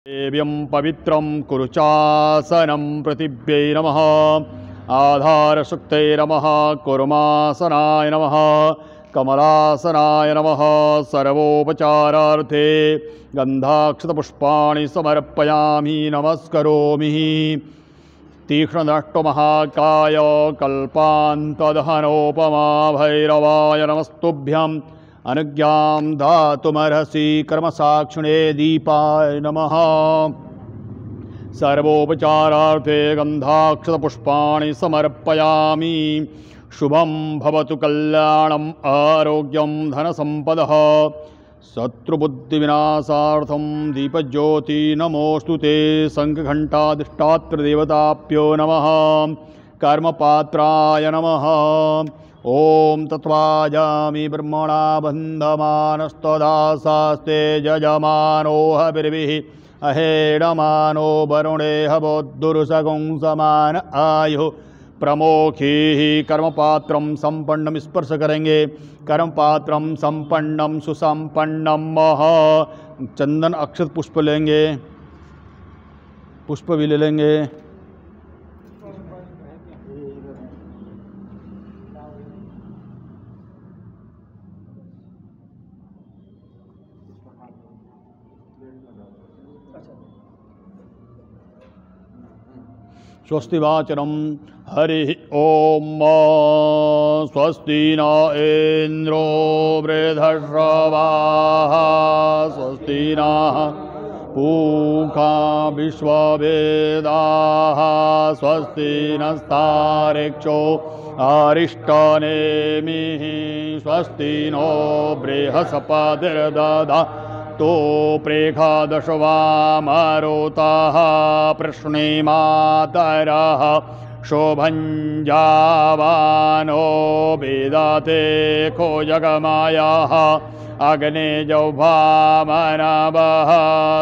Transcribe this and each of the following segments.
देव्यं पवित्रं कुरुचासनं पृथिव्यै नमः। आधारशक्तये नमः। कुर्मासनाय नमः। कमलासनाय नमः। सर्वोपचारार्थे गन्धाक्षतपुष्पाणि समर्पयामि नमस्करोमि। तीक्ष्णदष्टमहाकाय कल्पान्तदहनोपमा भैरवाय नमस्तुभ्यम्। अनुज्ञां दातुमर्हसि कर्मसाक्षिणे दीपाय नमः। सर्वोपचारार्थे गन्धाक्षतपुष्पाणि समर्पयामि। शुभं भवतु कल्याणम् आरोग्यं धनसम्पदः। शत्रुबुद्धिविनाशार्थं दीपज्योति नमोऽस्तु ते। शङ्खघण्टाधिष्ठात्रदेवताभ्यो नमः। कर्मपात्राय नमः। ओम तत्वाजामि ब्रह्मणा बन्धमानस्तदासास्ते यजमानो हविर्भिः अहेडमानो वरुणे हवोद्धुरुसगुं समान आयु प्रमोखी। कर्मपात्रम संपन्नम स्पर्श करेंगे। कर्मपात्रम संपन्नम सुसंपन्नम मह। चंदन अक्षत पुष्प लेंगे। पुष्प भी ले लेंगे। स्वस्ति वाचनम हरि ओम। स्वस्ति न इंद्रो वृद्धश्रवाः। स्वस्ति नः पूषा विश्ववेदाः। स्वस्ति नस्तार्क्ष्यो अरिष्टनेमिः। स्वस्ति नो बृहस्पतिर्दधातु प्रेषादशवामरुताः। प्रश्नेमातरः शोभञ्जावानो विदते को जगमायाः। अग्ने जौभामनवः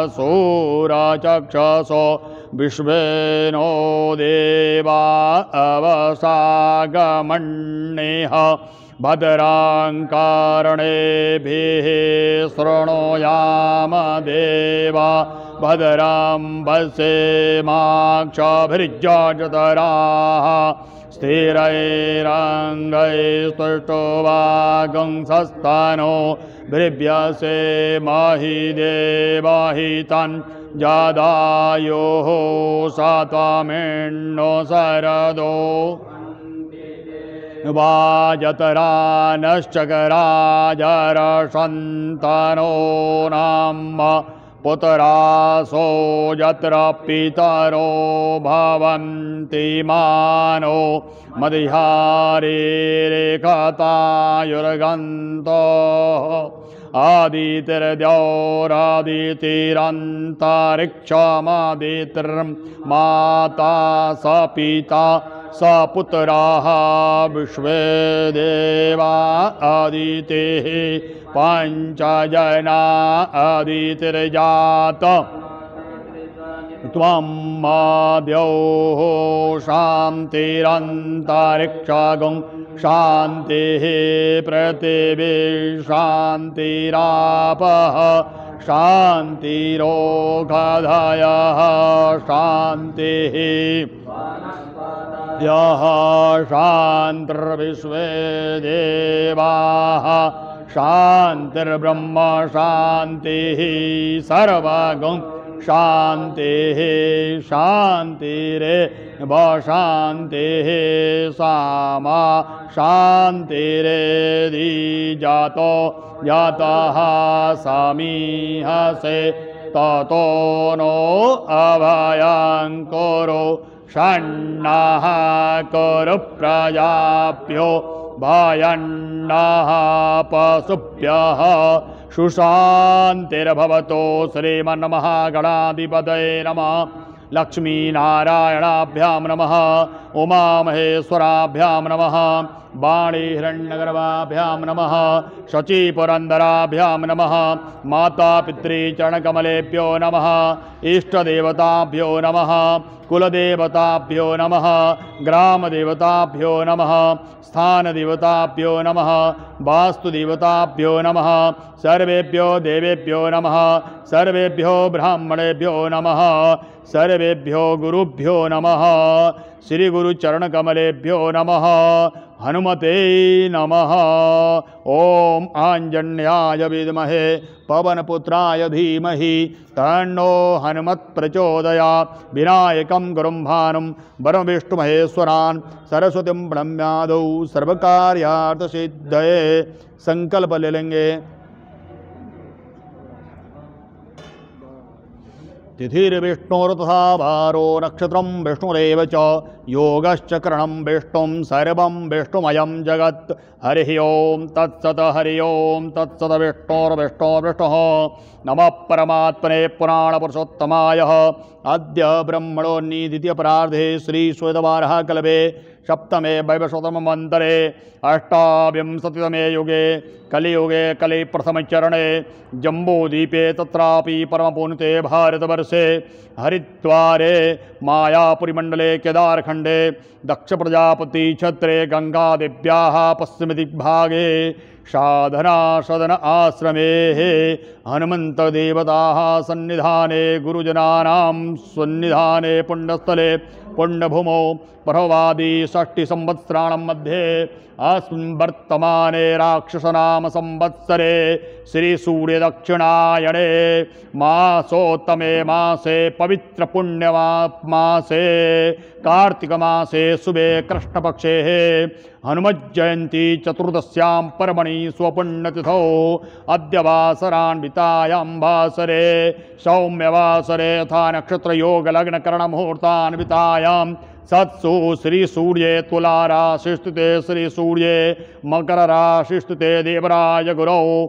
सूरचक्षसो विश्वेनो देवा अवसागमन्येह। भद्रां कर्णेभिः शृणुयाम देवा। भद्रां पश्येमाक्षभिर्यजतराः। स्थिरैरङ्गैस्तुष्टुवागुंसस्तनो भृभ्यसेमहि देवहितं जदायुः सात्वमिन्नो शरदो वाजतरानश्चकराजरसन्तनो नाम पुत्रासो यत्र पितरो भवन्ति मानो मदिहारेरेखतायुर्गन्तो आदितिर्द्यौरादितिरन्तरिक्षमादितिर्माता स पिता सपुत्राः विश्वे देवा आदितेः पञ्चजना आदितिर्जात त्वं माद्योः शान्तिरन्तरिक्षगुं शान्तिः पृथिवी शान्तिरापः शान्तिरोगधयः शान्तिः यः शान्तिर्विश्वे देवाः शान्तिर्ब्रह्म शान्तिः सर्वगुं शान्तिः शान्तिरेव शान्तिः सामा शान्तिरेधि जातो जातः समीहसे ततो नो अभयं कुरु षण्णः कुरु प्रजाभ्यो भयन्नः पशुभ्यः सुशान्तिर्भवतो। श्रीमन्महागणाधिपतये नमः। लक्ष्मीनारायणाभ्यां नमः उमामहेश्वराभ्यां नमः वाणी हिरण्यगर्भाभ्यां नमः शचीपुरन्दराभ्यां नमः माता पितृचरणकमलेभ्यो नमः इष्टदेवताभ्यो नमः कुलदेवताभ्यो नमः ग्रामदेवताभ्यो नमः स्थानदेवताभ्यो नमः वास्तुदेवताभ्यो नमः सर्वेभ्यो देवेभ्यो नमः सर्वेभ्यो ब्राह्मणेभ्यो नमः सर्वेभ्यो गुरुभ्यो नमः श्री गुरुचरणकमलेभ्यो नमः हनुमते नमः। ओम आंजन्याय विद्महे पवनपुत्राय धीमहि तन्नो हनुमत् प्रचोदयात्। विनायकं गुरुं भानुं वरविष्णुमहेश्वरान् सरस्वतीं प्रणम्यादौ सर्वकार्यार्थसिद्धये। संकल्प ले लेंगे। तिथिर्विष्णुर्तथा वारो नक्षत्रं विष्णुरेव च योगश्चक्रणं विष्णुं सर्वं विष्णुमयं जगत्। हरिः ओं तत्सत् हरि ओं तत्सत् विष्णुर्विष्णुः नमः परमात्मने पुराणपुरुषोत्तमाय। अद्य ब्रह्मणोन्नी द्वितीयपरार्धे श्रीश्वेतवाराहकल्पे सप्तमे वैवस्वतमन्वन्तरे अष्टाविंशतितमे युगे कलियुगे कलिप्रथमचरणे जम्बूद्वीपे तत्रापि परमपूर्णते भारतवर्षे हरिद्वारे मायापुरीमण्डले केदारखण्डे दक्षप्रजापतिक्षेत्रे गङ्गादेव्याः पश्चिमदिग्भागे साधना सदन आश्रमे हनुमन्तदेवताः सन्निधाने गुरुजनानां सन्निधाने पुण्यस्थले पुण्यभूमौ प्रभवादि 60 संवत्सराणां मध्ये अस्मिन् वर्तमाने राक्षसनाम संवत्सरे श्री सूर्य दक्षिणायणे मासोत्तमे मासे पवित्र पुण्यमासे कार्तिक मासे शुभे कृष्णपक्षे हनुमज्जयंती चतुर्दश्यां परमणि स्वपुण्यतिथौ अद्य वासरान्वितायां वासरे सौम्यवासरे यथा नक्षत्रयोगलग्नकरणमुहूर्तान्वितायां सत्सु श्री सूर्ये तुला राशि स्थिते श्री सूर्ये मकर राशि स्थिते देवराज गुरौ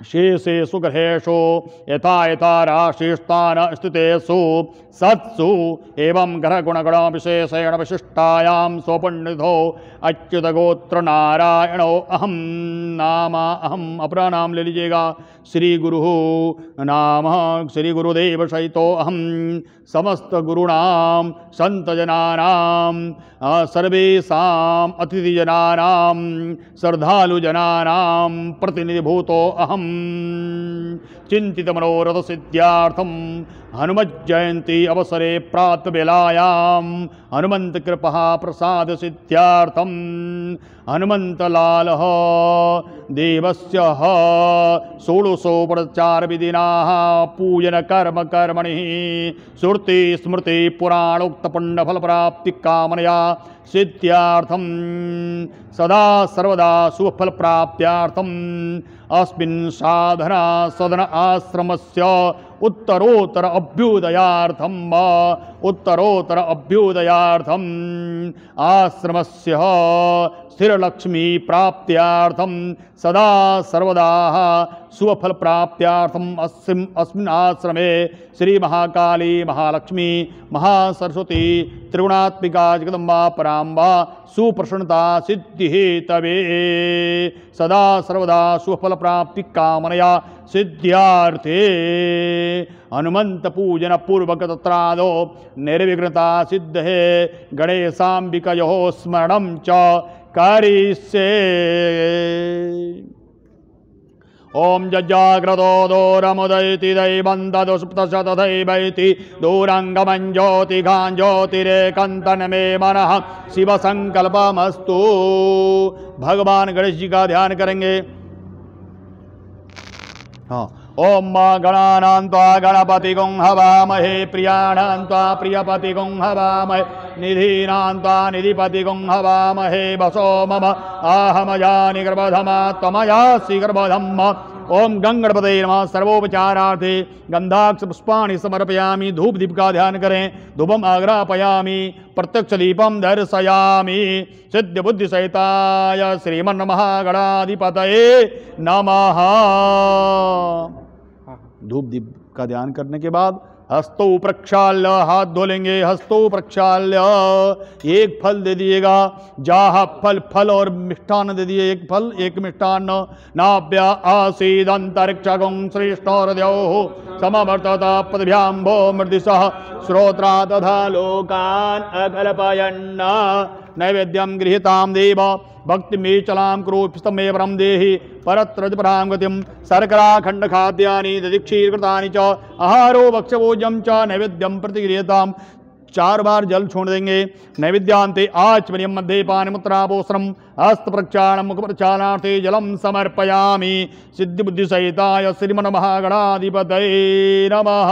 शेषेषु ग्रहेषु यथा यथा राशिस्थान स्थितेषु सत्सु एवं ग्रहगुणगण विशेषेण विशिष्टायां स्वपुण्यतिथौ अच्युतगोत्र नारायणो अहम नाम अहम अपना नाम ले लीजिएगा श्री गुरु नाम श्री गुरुदेव सहितो अहम समस्त गुरुणाम संतजनानां सर्वेषाम् अतिथिजनानां श्रद्धालुजनानां प्रतिनिधिभूतो अहम चिंतितमनोरथ सिद्ध्यार्थं हनुमज्जयंती अवसरे प्रातःवेलायां हनुमंत कृपा प्रसाद सिद्ध्यार्थं हनुमन्तलालः देवस्य षोडशोपचार विधिनाः पूजन कर्म कर्मणि श्रुति स्मृति पुराणोक्त पुण्यफल प्राप्ति कामनया सिद्ध्यार्थं सदा सर्वदा सुफल प्राप्त्यार्थं अस्मिन् साधना सदन आश्रमस्य उत्तरोत्तर अभ्युदयार्थम आश्रमस्य स्थिरलक्ष्मी प्राप्त्यार्थम सदा सर्वदा सुफल प्राप्त्यार्थम अस्मिन् आश्रमे श्री महाकाली महालक्ष्मी महासरस्वती त्रिगुणात्मिका जगदम्बा पराम्बा सुप्रसन्नता सिद्धि तवे सदा सर्वदा सुफल प्राप्ति कामनया सिद्ध्यार्थे हनुमंत पूजन पूर्वक तत्रादो निर्विघ्नता सिद्धे गणेशाम्बिकयोः स्मरणं च करिष्ये। ओम जज्जाग्रतो दोरमुदयति दैवं तदुसुप्तशतदैवैति दूरंगमं ज्योतिघां ज्योतिरेकंतन मे मनः शिव संकल्पमस्तु। भगवान गणेश जी का ध्यान करेंगे। हाँ, ओम गणानां त्वा गणपतिगुं हवामहे प्रियाणां त्वा प्रियपतिगुं हवामहे निधीनां त्वा निधिपतिगुं हवामहे वसो मम आहमयानि गर्भधमा त्वमयासि गर्भधम्म। ओम गंगणपते नमः। सर्वोपचारार्थे गंधाक्ष पुष्पाणि समर्पयामि। धूप दीप का ध्यान करें। धूपम आग्रापयामि प्रत्यक्ष दीपम दर्शयामि। सिद्ध बुद्धि सहिताय श्रीमन्महागणाधिपतये नमः। धूप दीप का ध्यान करने के बाद हस्तों प्रक्षाल्य, हाथ धो लेंगे, हस्तों प्रक्षाल्य, एक फल दे दिएगा, जाह फल, फल और मिष्ठान्न दे दिए, एक फल एक मिष्ठान्न। नाभ्य आसीदंतरिक्षगुं श्रेष्ठोर्द्योः समवर्तता पदभ्याम्भो मृदिशः श्रोत्रा तथा लोकान् अकल्पयन्। नैवेद्यं गृहीतां देव भक्ति में चलाम क्रोपिस्तम में परम देहि परत्रज पराम गतिम शर्कराखंड खाद्यानि दधिक्षीरकृतानि च आहारो भक्षभोज्यम च नैवेद्यम प्रतिगृह्यताम। 4 बार जल छोड़ देंगे। नैवेद्यांते आचमनीयम मध्य पानिमुत्रापोस्त्रम हस्त प्रक्षालनम मुख प्रक्षालनार्थे जलम समर्पयामि। सिद्धि बुद्धि सहिताय श्रीमन महागणाधिपतये नमः।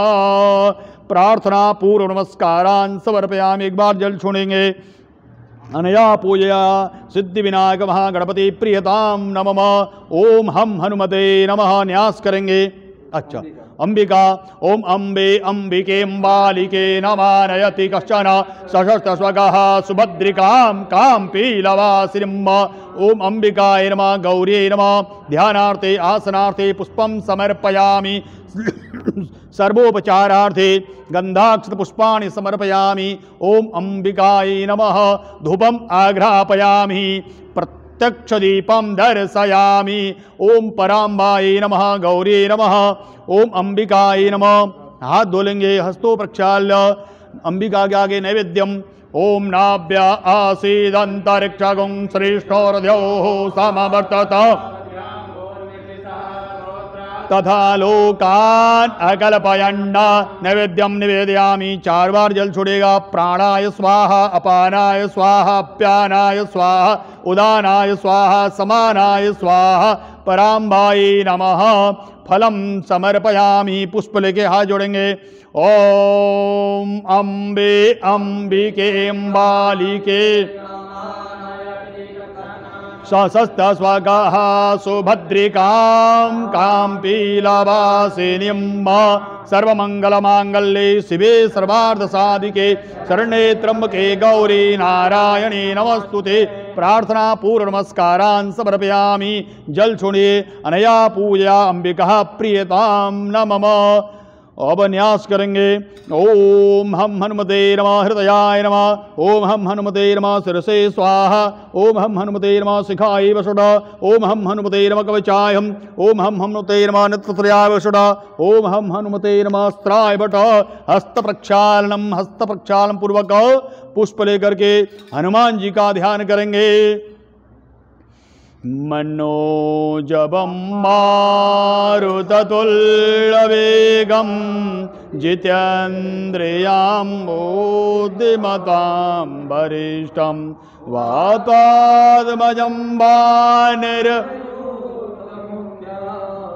प्रार्थना पूर्व नमस्कारान् समर्पयामि। एक बार जल छोड़ेंगे। अनया पूजया सिद्धि विनायक महागणपति प्रियताम नमः। ओम हम हनुमते नमः। न्यास करेंगे। अच्छा, अंबिका ओम अम्बे अंबिके अम्बालिके नमानयति कश्चन सशस्त्र स्वगः सुभद्रिकां कां पीलवासिनिम्। ओम अंबिकाय नमः। गौर्यै नमः। ध्यानार्थे आसनार्थे पुष्पं समर्पयामि। सर्वोपचारार्थे गंधाक्षत पुष्पाणि समर्पयामि। ओम अंबिकाय नमः। धूपम आघ्रापयामि। प्रत्यक्ष दीपम दर्शयामि। ओम पराम्बाय नमः। गौरी नमः। ओम अंबिकाय नमः। हाथ धोलेंगे, हस्तों प्रक्षाल्य। अंबिका के आगे नैवेद्यम। ओम नाभ्य आसीदंतरिक्षगुं श्रेष्ठोर्द्योः समवर्तत तथा लोकान् अकल्पयन्। नैवेद्यम निवेदयामि। 4 बार जल छोड़ेगा। प्राणाय स्वाहा, अपानाय स्वाहा, अप्यानाय स्वाहा, उदानाय स्वाहा, समानाय स्वाहा, पराम्बाय नमः। फलम समर्पयामि। पुष्प लेके हाथ जोड़ेंगे। ओम अम्बे अंबिके अम्बालिके सशस्त स्वगः सुभद्रिकां कां पीलवासिनीं। सर्वमंगलमांगल्ये शिवे सर्वार्धसाधिके शरण्ये त्र्यंबके गौरी नारायणी नमस्तुते। प्रार्थना पूर्व नमस्कारान् समर्पयामि। जल छोड़िए। अनया पूजा अंबिका प्रियतां नमः। अब न्यास करेंगे। ओम हम हनुमते नमः। हृदयाय नमः। ओम हम हनुमते नमः। शिरसे स्वाहा। ओम हम हनुमते नमः। शिखाय वसुड। ओम हम हनुमते नमः। कवचायम्। ओम हम हनुमते नमः। नेत्रत्रयाय वसुड। ओम हम हनुमते नमः। अस्त्राय वट। हस्त प्रक्षालनम। हस्त प्रक्षालन पूर्वक पुष्प लेकर के हनुमान जी का ध्यान करेंगे। मनोजवं मारुततुल्यवेगं जितेन्द्रियां बुद्धिमतां वरिष्ठं वातात्मजं वानर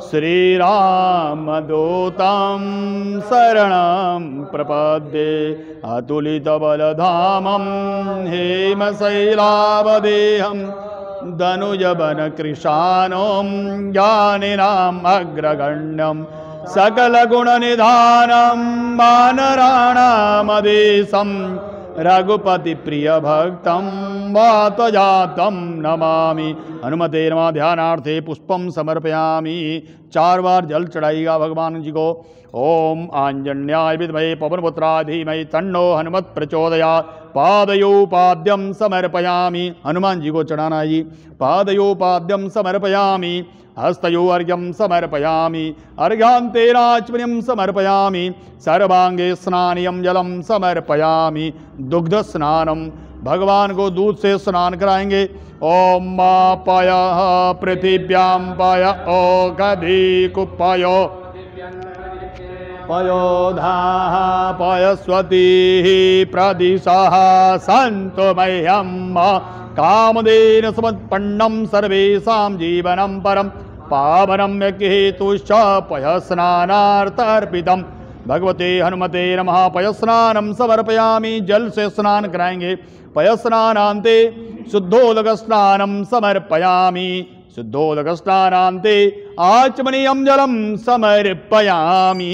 श्रीरामदूतं शरणं प्रपद्ये। अतुलितबलधामं हेमशैलावदेहं धनुजवन कृशानं ज्ञानिनाम् अग्रगण्यं सकलगुणनिधानं वानराणामधीशं रघुपति प्रिय भक्तं वातजातं नमामि। हनुमते नमः। ध्यानार्थे पुष्पम समर्पयामि। 4 बार जल चढ़ाइएगा भगवान जी को। ओम आंजन्याय विद्महे पवनपुत्राय धीमहि तन्नो हनुमत् प्रचोदयात्। पादयोपाद्यं समर्पयामि। हनुमान जी को चढ़ाना जी। पादयोपाद्यं समर्पयामि। हस्तयो अर्घ्यं समर्पयामि। अर्घ्यान्तेनाचमनीयं समर्पयामि। सर्वांगे स्नानियं जलं समर्पयामि। दुग्ध स्नानम। भगवान को दूध से स्नान कराएंगे। ओम मापय पृथिव्यां पय ओगधि कुपयो पयोधाः पयस्वती प्रदिशः सन्तु मह्यं कामदेन समत्पन्नं सर्वेषां जीवनं परं पावनं यज्ञहेतुश्च पयस्नानार्थर्पितं। भगवते हनुमते नमः। पयस्नानं समर्पयामि। जल से स्नान कराएंगे। पयस्नानान्ते शुद्धोदकस्नानं समर्पयामि। शुद्धोदकस्नानान्ते आचमनीयं जलं समर्पयामि।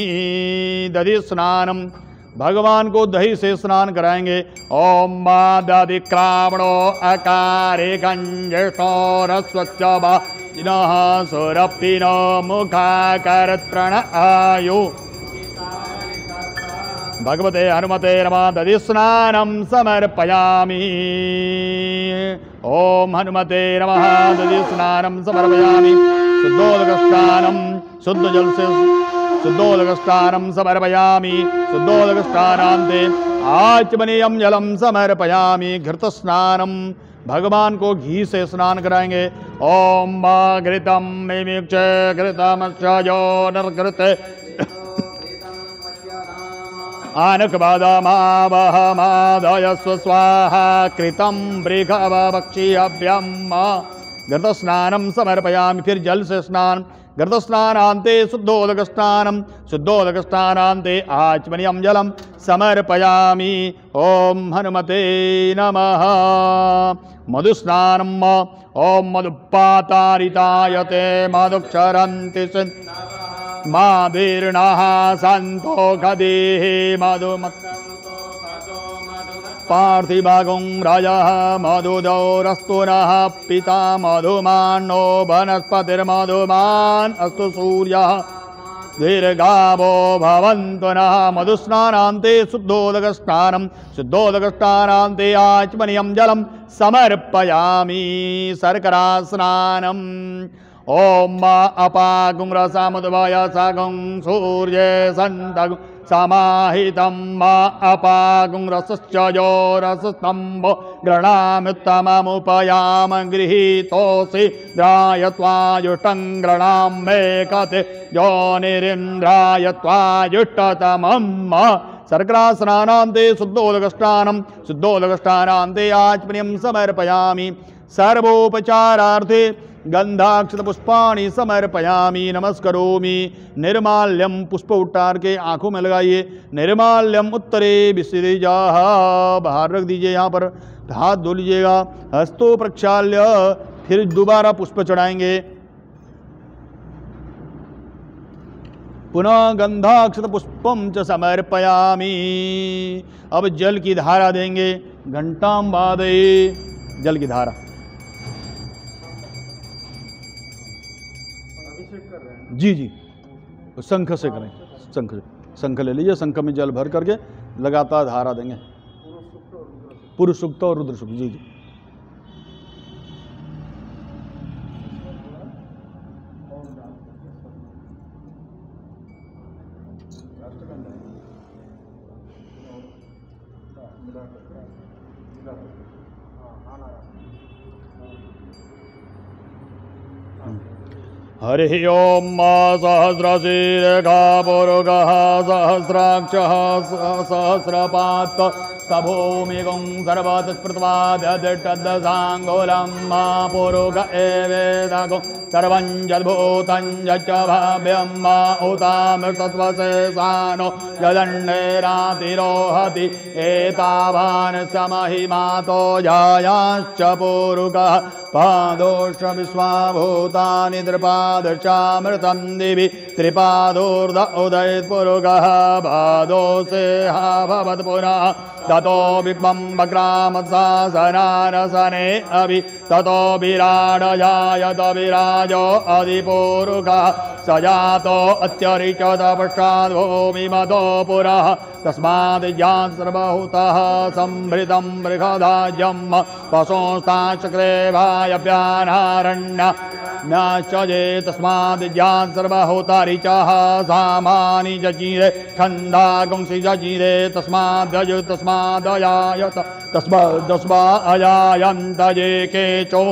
दधि स्नानम। भगवान को दही से स्नान कराएंगे। ओम मादधिक्रामणो अकारे गंजसौरस्वच्छ जिनः सुरप्तिनो मुखाकरत्रण आयु भगवते हनुमते नमः दधि स्नानं समर्पयामि। ओम हनुमते नमः दधि स्नानं समर्पयामि। शुद्धोदकस्नानं शुद्ध जल से शुद्धोदकस्नानं समर्पयामि। शुद्धोदकस्नानान्ते आचमनीयं जलं समर्पयामि। घृतस्नानं भगवान को घी से स्नान कराएंगे। ओम घृतम मिमिक्ष घृतमश्चयो नरघृत आनकबादामावहमादयस्व स्वाहा कृतं बृहवक्षीभ्यं घृतस्नानं समर्पयामि। फिर जल से स्नान। घृतस्नानान्ते शुद्धोदकस्नानं शुद्धोदकस्नानान्ते आचमनीयं जलं समर्पयामि। ओम हनुमते नमः। मधुस्नानं ओम मधुपातारितायते मधुक्षरन्ति मादीर्णः सन्तो गदेः मधुमत् पार्थिवागुं राजः मधुदौरस्तु नः पिता मधुमान्नो वनस्पतिर्मधुमान् अस्तु सूर्यः दीर्घावो भवन्तु नः। मधुस्नानान्ते शुद्धोदकस्नानं शुद्धोदकस्नानान्ते आचमनीयं जलं समर्पयामि। शर्करा स्नानम् ओम अपागुं रसामुद्भय सागुं सूर्ये सन्तगुं समाहितं अपागुं रसश्चयो रसस्तम्भो गृणाम्युत्तममुपयाम गृहीतोऽसि द्रायत्वायुष्टं गृणां मे कथे योनिरिन्द्रायत्वायुष्टतमम्। शर्करा स्नानान्ते शुद्धोदकस्नानं शुद्धोदकस्नानान्ते आचमनीयं समर्पयामि। सर्वोपचारार्थे गंधाक्षत पुष्पाणि समर्पयामि। नमस्करोमि। निर्माल्यम पुष्प उतार के आंखों में लगाइए। निर्माल्यम उत्तरे विसृजाः बाहर रख दीजिए। यहाँ पर हाथ धो लीजिएगा। हस्तो प्रक्षाल्य फिर दोबारा पुष्प चढ़ाएंगे। पुनः गंधाक्षत पुष्पम च समर्पयामि। अब जल की धारा देंगे। घंटाम वादये जल की धारा। जी जी शंख से करें। शंख ले लीजिए। शंख में जल भर करके लगातार धारा देंगे। पुरुष सूक्त और रुद्र सूक्त। जी जी हरि ओम सहस्रशीर्षः पुरुषः सहस्राक्षः सहस्रपात् सभूमिगुं सर्वतस्पृत्वादधिष्ठदसाङ्गुलं पुरुष एवेदगुं सर्वं यद्भूतं यच्च भाव्यं उतामृतत्वशेषानो यदण्डेरातिरोहति एतावान् समहिमातो जायाश्च पुरुषः पादोष विश्वाभूतानि त्रिपादशामृतं दिवि त्रिपादोर्ध उदयत्पुरुषः पादोषेहा भवत् पुनः ततो विक्वं वक्रामत्सासनानसने अभि ततो विराडजायत विराजो अधिपुरुषः स जातो अत्यरिचत पश्चाद्भूमिमतो पुरः तस्माद् ज्ञान सर्वभूतः संभृतं बृहदाज्यं पशुंस्ताचक्रे भायव्यानारण्य न चजे तस्माद् ज्ञान सर्वभूतारिचः सामानि जजीरे छन्दागुंसि जजीरे तस्माद् तस्मादयायत तस्मादयायन्त ये केचो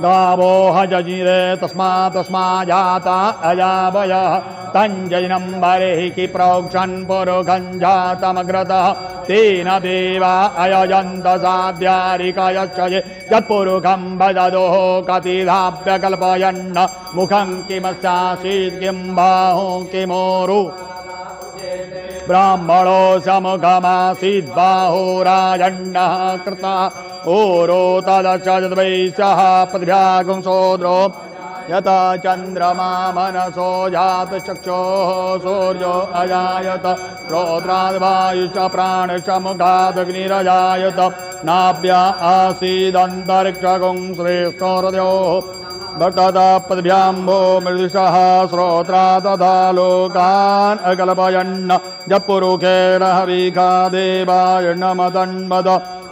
गावो हजजीरे तस्माजाता अजावयः तञ्जयनं बर्हि कि प्रोक्षन् पुरुषं जातमग्रतः तेन देवा अयजन्त साध्यारिकयच्च यत्पुरुषं वददोः कतिधाप्यकल्पयन्न मुखं किमस्यासीत् किं बाहुं किमोरु ब्राह्मणो समुखमासीत् बाहुराजण्डः कृतः ओरो तदचद्वैश्यः पृथिव्यागुं सोद्रो यथा चन्द्रमा मनसो जात चक्षोः सूर्यो अजायत श्रोत्राद्वायुश्च प्राणसमुखादग्निरजायत नाभ्या आसीदन्तरिक्षगुं श्रेष्ठो हृदयोः भक्तपद्भ्याम्भो मृदुषः श्रोत्रा तथा लोकान् अकल्पयन् जपुरुखेरहविखा देवाय नमतन्मद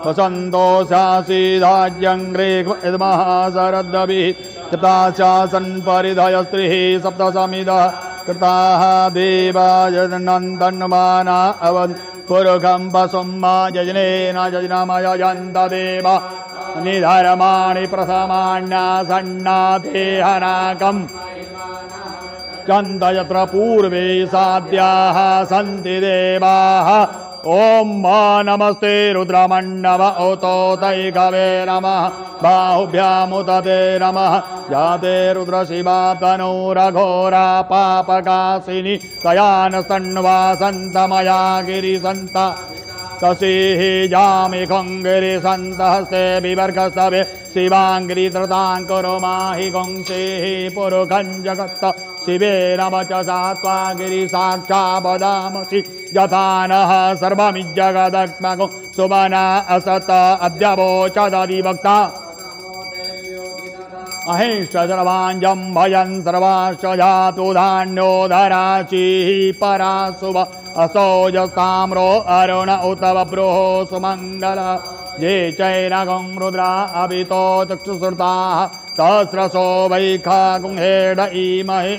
वसन्तो स्यासीदाज्यङ्ग्रे इदमः शरद्भिः कृताशासन् परिधयस्त्रिः सप्तसमिदः कृताः देवाय नन्दन्माना अवन् पुरुखं पशुम्मा यजनेन यजनमयजन्त देवा निधर्माणि प्रथमान्यासन्नाथेहनाकम् चन्द यत्र पूर्वे साध्याः सन्ति देवाः ओम नमस्ते रुद्रमण्डव ओतोतैकवे नमः बाहुभ्यामुदते नमः जाते रुद्रशिवा तनूरघोरा पापकाशिनी तयानसन्वासन्तमया गिरिसन्त तसीः जामि खङ्गिरिसन्तहस्ते विवर्गस्तवे शिवाङ्गिरित्रताङ्कुरो माहि गंसेः पुरुखं जगत्त शिवे नमचसा त्वागिरि साक्षा वदामसि यथा नः सर्वमिज्जगदत्मको सुमना असत अद्यवोचदधिवक्ता अहिंसर्वाञ्जं भयन् सर्वाश्च जातु धान्यो धराचिः पराशुभ असोजस्ताम्रो अरुण उत बभ्रुः सुमङ्गल ये चैरगं रुद्रा अभितो चक्षुश्रुताः सहस्रशो वैखा गुंहेड ईमहे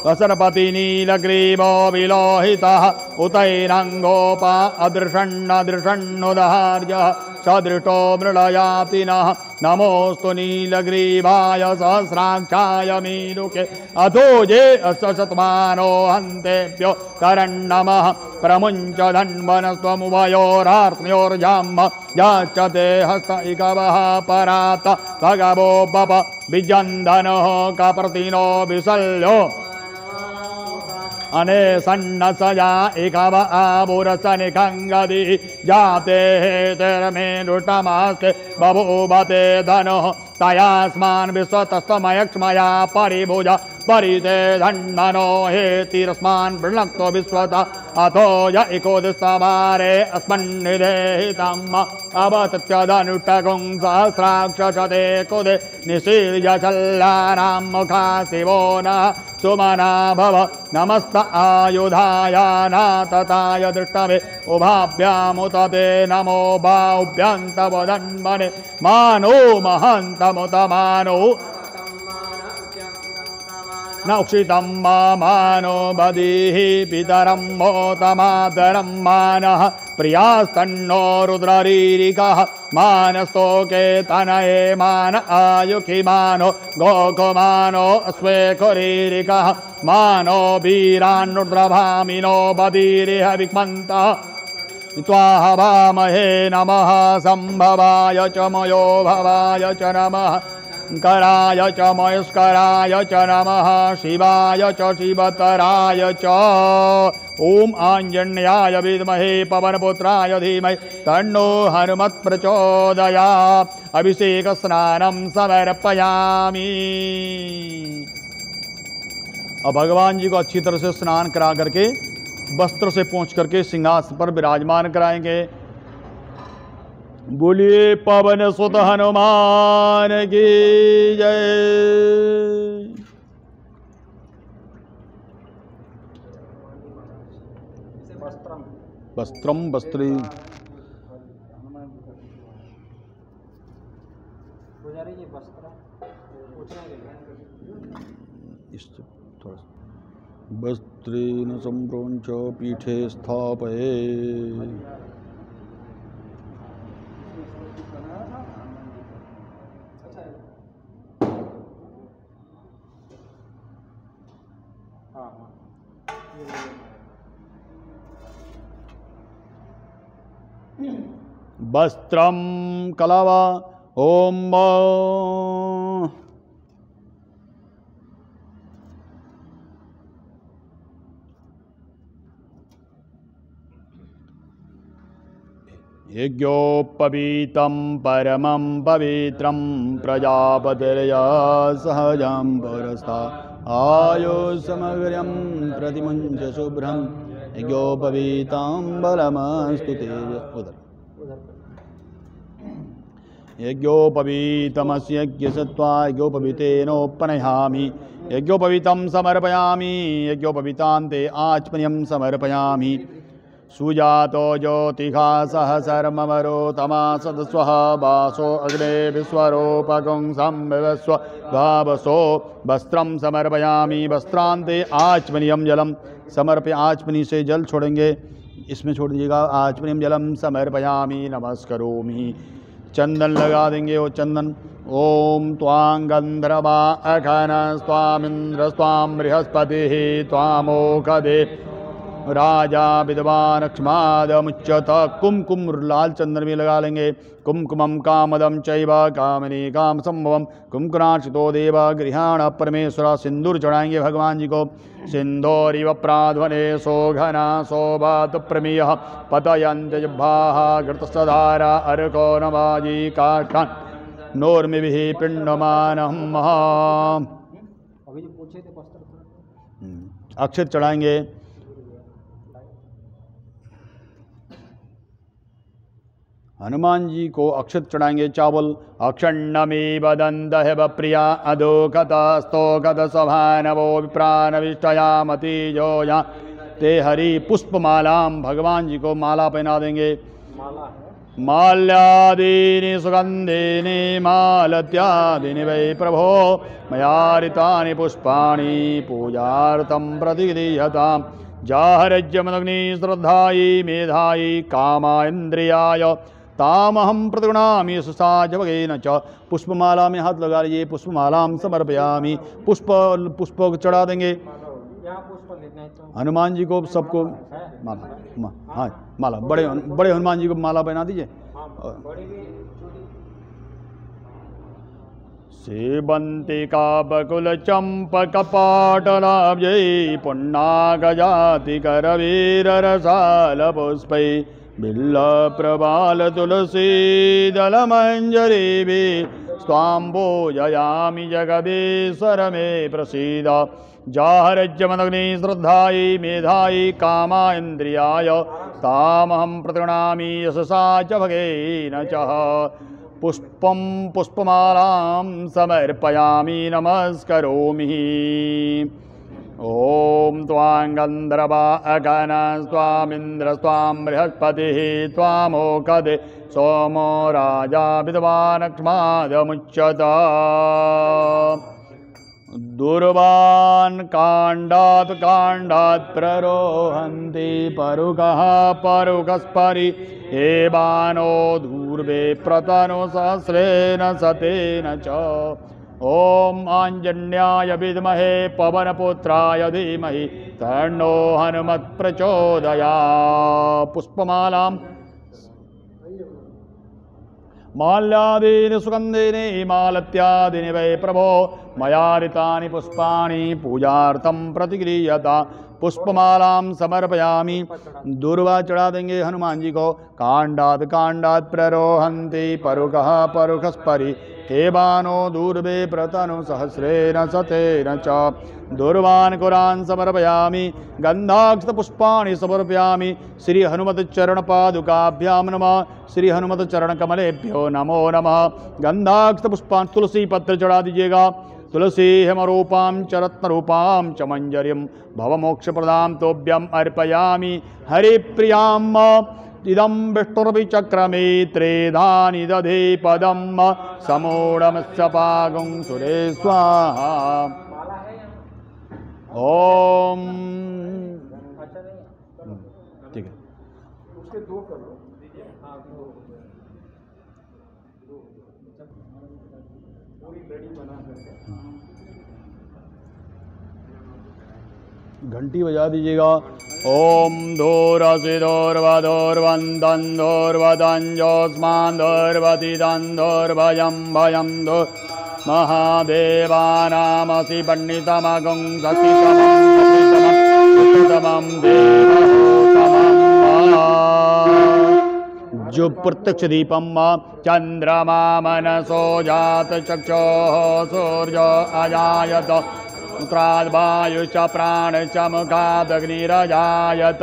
वसरपति नीलग्रीवो विलोहितः उतैरङ्गोप अदृषन्नदृषन्नुदार्यः सदृष्टो मृळयाति नः नमोऽस्तु नीलग्रीवाय सहस्राक्षाय मीरुके अधो ये अशतमानो हन्तेभ्यो करन्नमः प्रमुञ्च धन्वनस्त्वमुभयोरार्त्म्योर्जाम्ब याचते हस्त इकवः परात भगवो बप विजन्धनः कप्रतिनो विशल्यो अने सन्नसया इकव आबुरसनिखङ्गदि जाते हेतिर्मेरुटमास्ते बभूवते धनुः तयास्मान् विश्वतस्तमयक्ष्मया परिभुज परिते धन्वनो हेतिरस्मान् वृणक्तो विश्वता अथो य इकोदिस्तवारे अस्मन्निदेहितम् अवतत्यधनुष्टकुं सहस्राक्षते कुदे निशीर्य चल्लानां मुखा शिवो नः सुमना भव नमस्त आयुधाय नातताय दृष्टवे उभाभ्यामुतते नमो बाहुभ्यन्तवदन्मने मानो महन्तमुत मानो नक्षितं मानो बधीः पितरं मोतमातरं मानः प्रियास्तन्नो रुद्ररीरिकः मानस्तोके तनये मान आयुखि मानो गोकुमानो स्वेकुरीरिकः मानो वीरान्नुद्रभामिनो बधीरिह विक्मन्तः त्वाहवामहे नमः संभवाय च मयो भवाय च नमः कराय च मयुष्कराय च नमः शिवाय च शिवतराय च ओम आंजन्याय विद्महे पवनपुत्राय धीमहि तन्नो हनुमत् प्रचोदयात् अभिषेक स्नानं समर्पयामि। अब भगवान जी को अच्छी तरह से स्नान करा करके वस्त्र से पोंछ करके सिंहासन पर विराजमान कराएंगे। बोलिए पवन सुत हनुमान की जय। वस्त्रम वस्त्री वस्त्रेण सम्प्रोञ्च पीठे स्थापये। वस्त्रम कलवा ओम यज्ञोपवीतं परमं पवित्रं प्रजापतिर्या सहजं पुरस्ता आयो समग्रं प्रतिमुञ्च शुभ्रं यज्ञोपवीतं बलमस्तु तेज उदर यज्ञोपवीतमस्य यज्ञसत्त्वा यज्ञोपवीतेनोपनयामि यज्ञोपवीतं समर्पयामि यज्ञोपवीतान्ते आचमनीयं समर्पयामि सुजातो ज्योतिषा सहसर्ममरो तमासदस्वः वासो अग्ने विश्वरूपकं संविवस्व भावसो वस्त्रं समर्पयामि वस्त्रान्ते आचमनीयं जलम समर्पय। आचमनी से जल छोड़ेंगे, इसमें छोड़ दीजिएगा। आचमनीयं जलम समर्पयामि नमस्करोमि। चंदन लगा देंगे वो चंदन। ओम त्वां गंधर्वा अघन स्वामिंद्र स्वाम बृहस्पतिः त्वामोखदे राजा विद्वान क्षमादमुच्यत। कुमकुम लाल चंदन भी लगा लेंगे। कुमकुमम कामदम चैव कामनी काम संभवम कुमकुराक्षितो देव गृहाण परमेश्वर। सिंदूर चढ़ाएंगे भगवान जी को। सिंदूरिव प्राध्वने सौघना सौभात प्रमेय पतयंत जिह्वाः घृतसधारा अर्को नवाजी काष्ठान नोर्मिभिः पिंडमानम्। अक्षत चढ़ाएंगे। हनुमान जी को अक्षत चढ़ाएंगे चावल। अक्षण्णमेव दन्तः प्रिया अधोकतस्तोकत सभानवो विप्रानविष्टयामति जोया ते हरि पुष्पमालाम। भगवान जी को माला पहना देंगे। माल्यादीनि सुगंधीनि मालत्यादीनि वै प्रभो मयारितानि पुष्पाणि पूजार्थं प्रतिगृह्यताम्। जाहरज्यमदग्नि श्रद्धायि मेधायि कामाइन्द्रियाय तामहं प्रतिगृह्णामि सुसाजवगेन च। पुष्पमाला में हाथ लगा लीजिए। पुष्पमालां समर्पयामि। पुष्प चढ़ा देंगे हनुमान जी को। सबको माला हाँ माला बड़े हनुमान जी को माला पहना दीजिए। सेवंतिका बकुल चंपक पाटलाब्जै पुन्नागजाति करवीर रसाल पुष्पै बिल्ल प्रबाल तुलसी दल मंजरी स्वां पूजयामि जगदीश्वर मे प्रसीद। जाहरज्यमदग्नि श्रद्धायि मेधायि कामा इन्द्रियाय तामहं प्रतिगृह्णामि यशसा च भगेन च। पुष्पं पुष्पमालां समर्पयामि नमस्करोमि। ओम त्वां गंधर्वा अगन स्वामिंद्र स्वां बृहस्पतिः त्वामोखदे सोमो राजा विद्वान क्षमादमुच्यत। दुर्वान् काण्डात् काण्डात् प्ररोहन्ति परुकः परुकस्परि एवानो दूर्वे प्रतनो सहस्रेण शतेन च। ओम आंजन्याय विद्महे पवनपुत्राय धीमहि तन्नो हनुमत् प्रचोदयात्। पुष्पमालां माल्यादीनि सुगंधीनि मालत्यादीनि वै प्रभो मयारितानि पुष्पाणि पूजार्थं प्रतिगृह्यताम्। पुष्पमालां समर्पयामि। दूर्वा चढ़ा देंगे हनुमान जी को। कांडात् कांडात् प्ररोहन्ति परुकः परुकस्परि एवानो दूर्वे प्रतनु सहस्रेण शतेन च। दूर्वान् कुरान् समर्पयामि। गन्धाक्षत पुष्पाणि समर्पयामि। श्री हनुमत चरण पादुकाभ्यां नमः। श्री हनुमत चरण कमलेभ्यो नमो नमः। गंधाक्षत पुष्पान् तुलसी पत्र चढ़ा दीजिएगा। तुलसी हेमरूपां च रत्नरूपां च मंजरीं भवमोक्षप्रदां तोभ्यम् अर्पयामि। हरिप्रियाम् इदं विष्णुर्विचक्रमे त्रेधानि दधे पदं समूढमस्य पागुं सुरे स्वाहा। ओम ठीक है। घंटी बजा दीजिएगा। ओम धूरसिधोर्वधोर्वन्दं धोर्वदञ्जोस्मान्दोर्वतिदं धोर्भयं भयं धो महादेवानामसि पंडितमगुं सतितमं देवहोतमं। जो प्रत्यक्ष दीपम चंद्रमा मनसो जात चक्षुः सूर्यो अजायत उत्तराद्वायुश्च प्राणश्च मुखादग्निरजायत।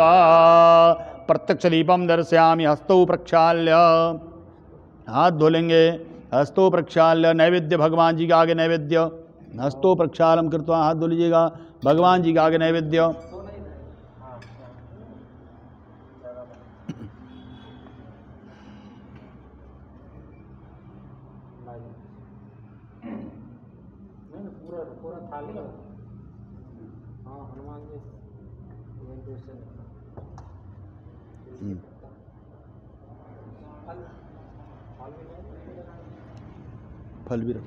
प्रत्यक्ष दीपम दर्शयामि। हस्तौ प्रक्षाल्य हाथ धोलेंगे। हस्तो प्रक्षाल्य नैवेद्य भगवान जी के आगे नैवेद्य, हस्तो प्रक्षालम कृत्वा हाथ धो लीजिएगा भगवान जी के आगे नैवेद्य। पूरा थाली हाँ हनुमान जी फल भी रख।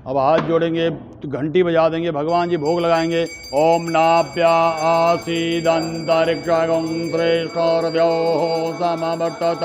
अब हाथ जोड़ेंगे तो घंटी बजा देंगे, भगवान जी भोग लगाएंगे। ओम नाभ्या आसीदंतरिक्षगं श्रेष्ठोर्द्यो समवर्तत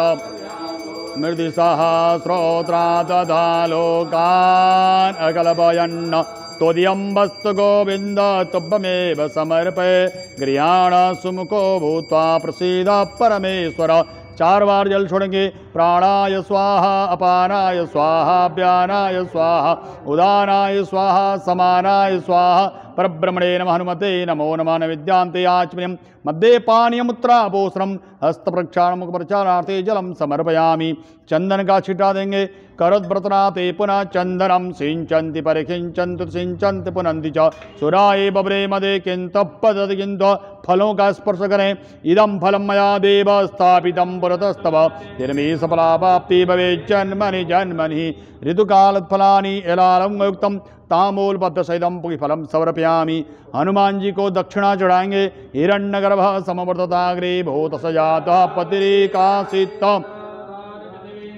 मृदि सहस्रोत्रा तथा लोकान् अकल्पयन् तोदियं वस्तु गोविंद तुभ्यमेव समर्पये गृहाण सुमुखो भूत्वा प्रसीद परमेश्वर। 4 बार जल छोड़ेंगे। प्राणाय स्वाहा, अपानाय स्वाहा, व्यानाय स्वाहा, उदानाय स्वाहा, समानाय स्वाहा। परब्रह्मणे नमः। हनुमते नमो नमः। नैवेद्यान्ते आचमनीयं मध्ये पानीयमुत्रापोषणं हस्तप्रक्षालनं मुखप्रक्षालनार्थे जलं समर्पयामि। चंदन का छिटा देंगे। करोद्व्रतनाते पुनः चंदनम सिंचन्ति परिखिंचन्ति सिंचन्ति पुनन्ति च सुराये बब्रे मदे किन्तु पदति किन्तु। फलों का स्पर्श करें। इदं फलं मया देव स्थापितं पुरतस्तव तिर्मे सफलाप्ति भवेत् जन्मनि जन्मनि। ऋतुकालफलानि एलालं युक्तं ताम्बूलपत्रसहितं पुष्पफलं समर्पयामि। हनुमान जी को दक्षिणा चढ़ाएंगे। हिरण्यगर्भः समवर्तताग्रे भूतसजातः पतिरेकासित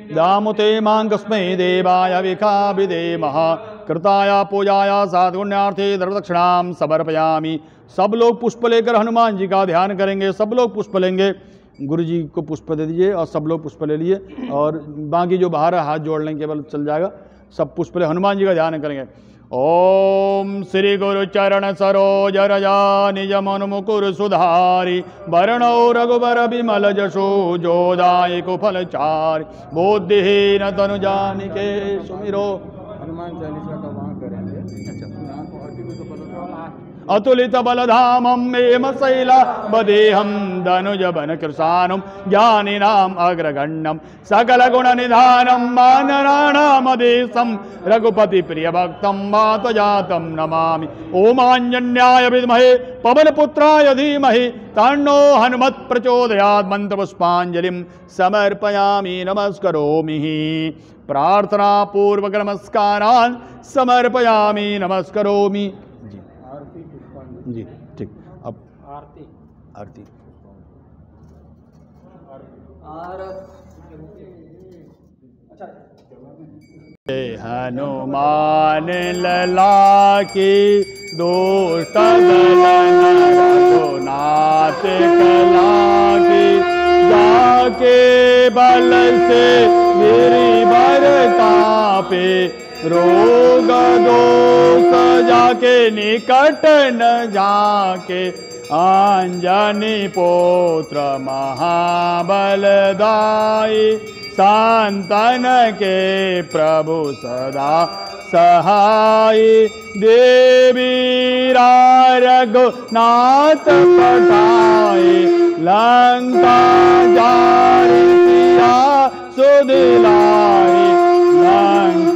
दामुते मांगस्मै देवाय विकाभिदेमः कृताय पूजाय साधुण्यार्थे दक्षिणां समर्पयामि। सब लोग पुष्प लेकर हनुमान जी का ध्यान करेंगे। सब लोग पुष्प लेंगे। गुरु जी को पुष्प दे दीजिए और सब लोग पुष्प ले लिए और बाकी जो बाहर है हाथ जोड़ लें केवल चल जाएगा। सब पुष्प ले हनुमान जी का ध्यान करेंगे। ओम श्री गुरु चरण सरोज रजा निज मन मुकुर सुधारी वरणो रघुबर विमल जशो जोदाय कुफल चारि बुद्धिहीन तनु जानिके सुमिरो। हनुमान चालीसा का वहाँ करेंगे। अतुलित बलधामं एम शैला बदेहं धनुज बन कृशानं ज्ञानिनाम् अग्रगण्यं सकल गुण निधानं मानराणामधीशं रघुपति प्रिय भक्तं मातजातं नमामि। ओमांजन्याय विद्महे पवनपुत्राय धीमहि तन्नो हनुमत् प्रचोदयात्। मंत्रपुष्पांजलिं समर्पयामि नमस्करोमि। प्रार्थना पूर्वक नमस्कारान् समर्पयामि नमस्करोमि। जी ठीक। अब आरती आरती हनुमान लला की दुष्ट नाथ कला की जाके बल से मेरी बरता पे रोग दोष जाके निकट न जाके अंजनी पुत्र महाबलदाई संतन के प्रभु सदा सहाय देवी रघुनाथ पठाए लंका जारी सिया सुदिलाए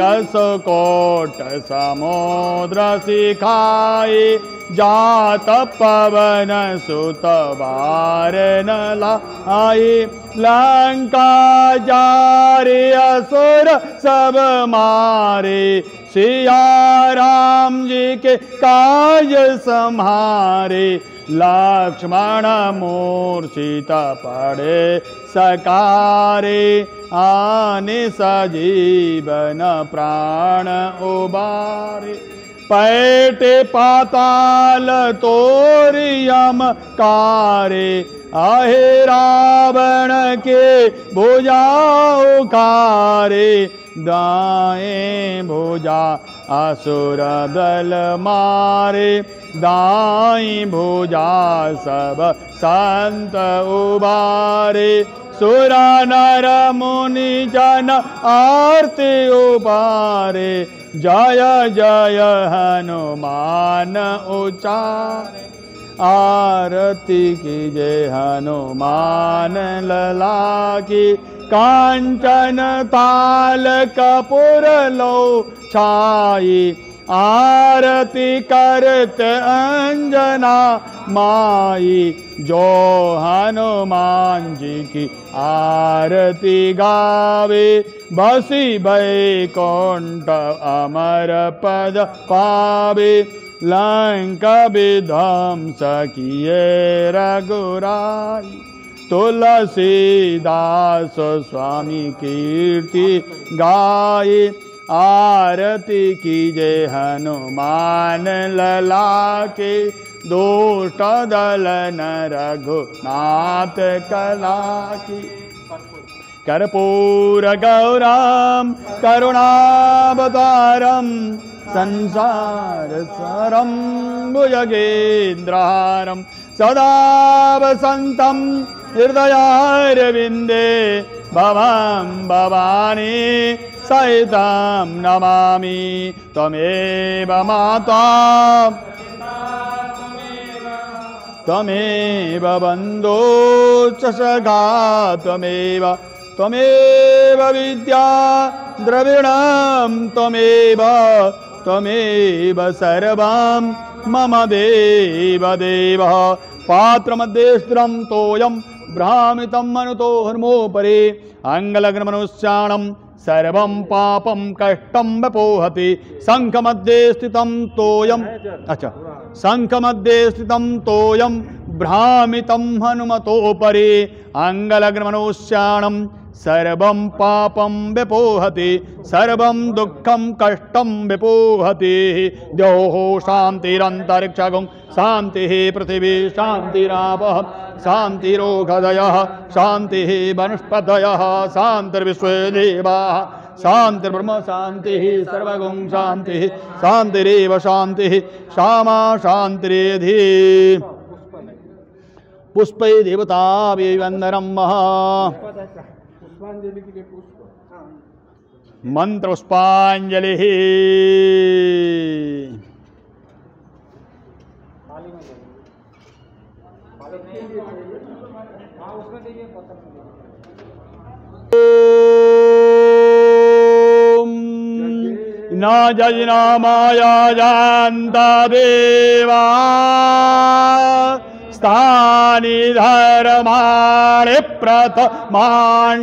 कसकोट समुद्र सिखाए जात पवन सुत बार न लाई लंका जारे असुर सब मारे सिया राम जी के काज संहारे लक्ष्मण मूर्छित पड़े सकारे आने सजीवन प्राण उबारे पैटे पाताल तोरियम कारे आहे रावण के भुजा उखारे दाएं भुजा असुर दल मारे दाएं भुजा सब संत उबारे सुरा नर मुनि जन आरती उबारे जय जय हनुमान उचारे आरती कीजय हनुमान लला की। कांचन ताल कपूर लो छाई आरती करत अंजना माई। जो हनुमान जी की आरती गावे बसी बैकुंठ अमर पद पावे। लंका विध्वंस किए रघुराई तुलसीदास स्वामी कीर्ति गाये। आरती कीजय हनुमान लला के। दुष्ट दल न रघुनाथ कला की। कर्पूर गौरम करुणावतारम संसार सारम भुजगेन्द्रहारम। सदा वसन्तं हृदयारविन्दे भवां भवानी सहितं नमामि। त्वमेव माता त्वमेव बन्धो च सखा त्वमेव। त्वमेव विद्या द्रविणं त्वमेव। त्वमेव सर्वं मम देव देव। पात्रमध्ये स्थिरं तोयं भ्रामितं मनुतो हनुमोपरि। अङ्गलग्नमनुष्याणं सर्वं पापं कष्टं वपोहति। शङ्खमध्ये स्थितं तोयं अच्छा शङ्खमध्ये स्थितं तोयं भ्रामितं हनुमतोपरि। अङ्गलग्नमनुष्याणं सर्वं पापं विपोहति। सर्वं दुःखं कष्टं विपोहति। द्योः शान्तिरन्तरिक्षगुं शान्तिः पृथिवी शान्तिरापः शान्तिरोषधयः शान्तिः वनस्पतयः शान्तिर्विश्वे देवाः शान्तिर्ब्रह्म शान्तिः सर्वगुं शान्तिः शान्तिरेव शान्तिः श्यामा शान्तिरेधि। पुष्पै देवताभिवन्दनं महा। पुष्पांजलि के लिए पुष्प मंत्र पुष्पांजलि। न जय माया जानता देवा स्थानि धर्माणि प्रथमान्यासन्न।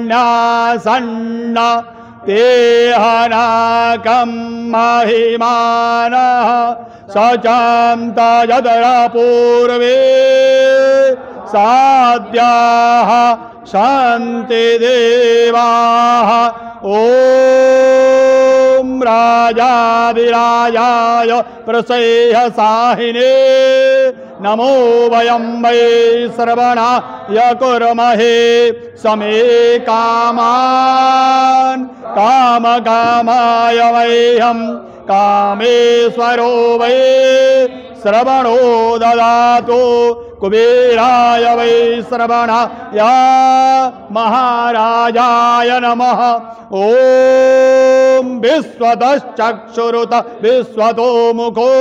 तेहनाकं महिमानः सचन्त यदरा पूर्वे साध्याः शान्ति देवाः। ॐ राजाधिराजाय प्रसेहसाहिने नमो वयं वै श्रवणाय कुर्महे। समे कामान् कामकामाय वैहं कामेश्वरो वै श्रवणो ददातु। कुबेराय वै श्रवणाय महाराजाय नमः। ॐ विश्वतश्चक्षुरुत विश्वतो मुखो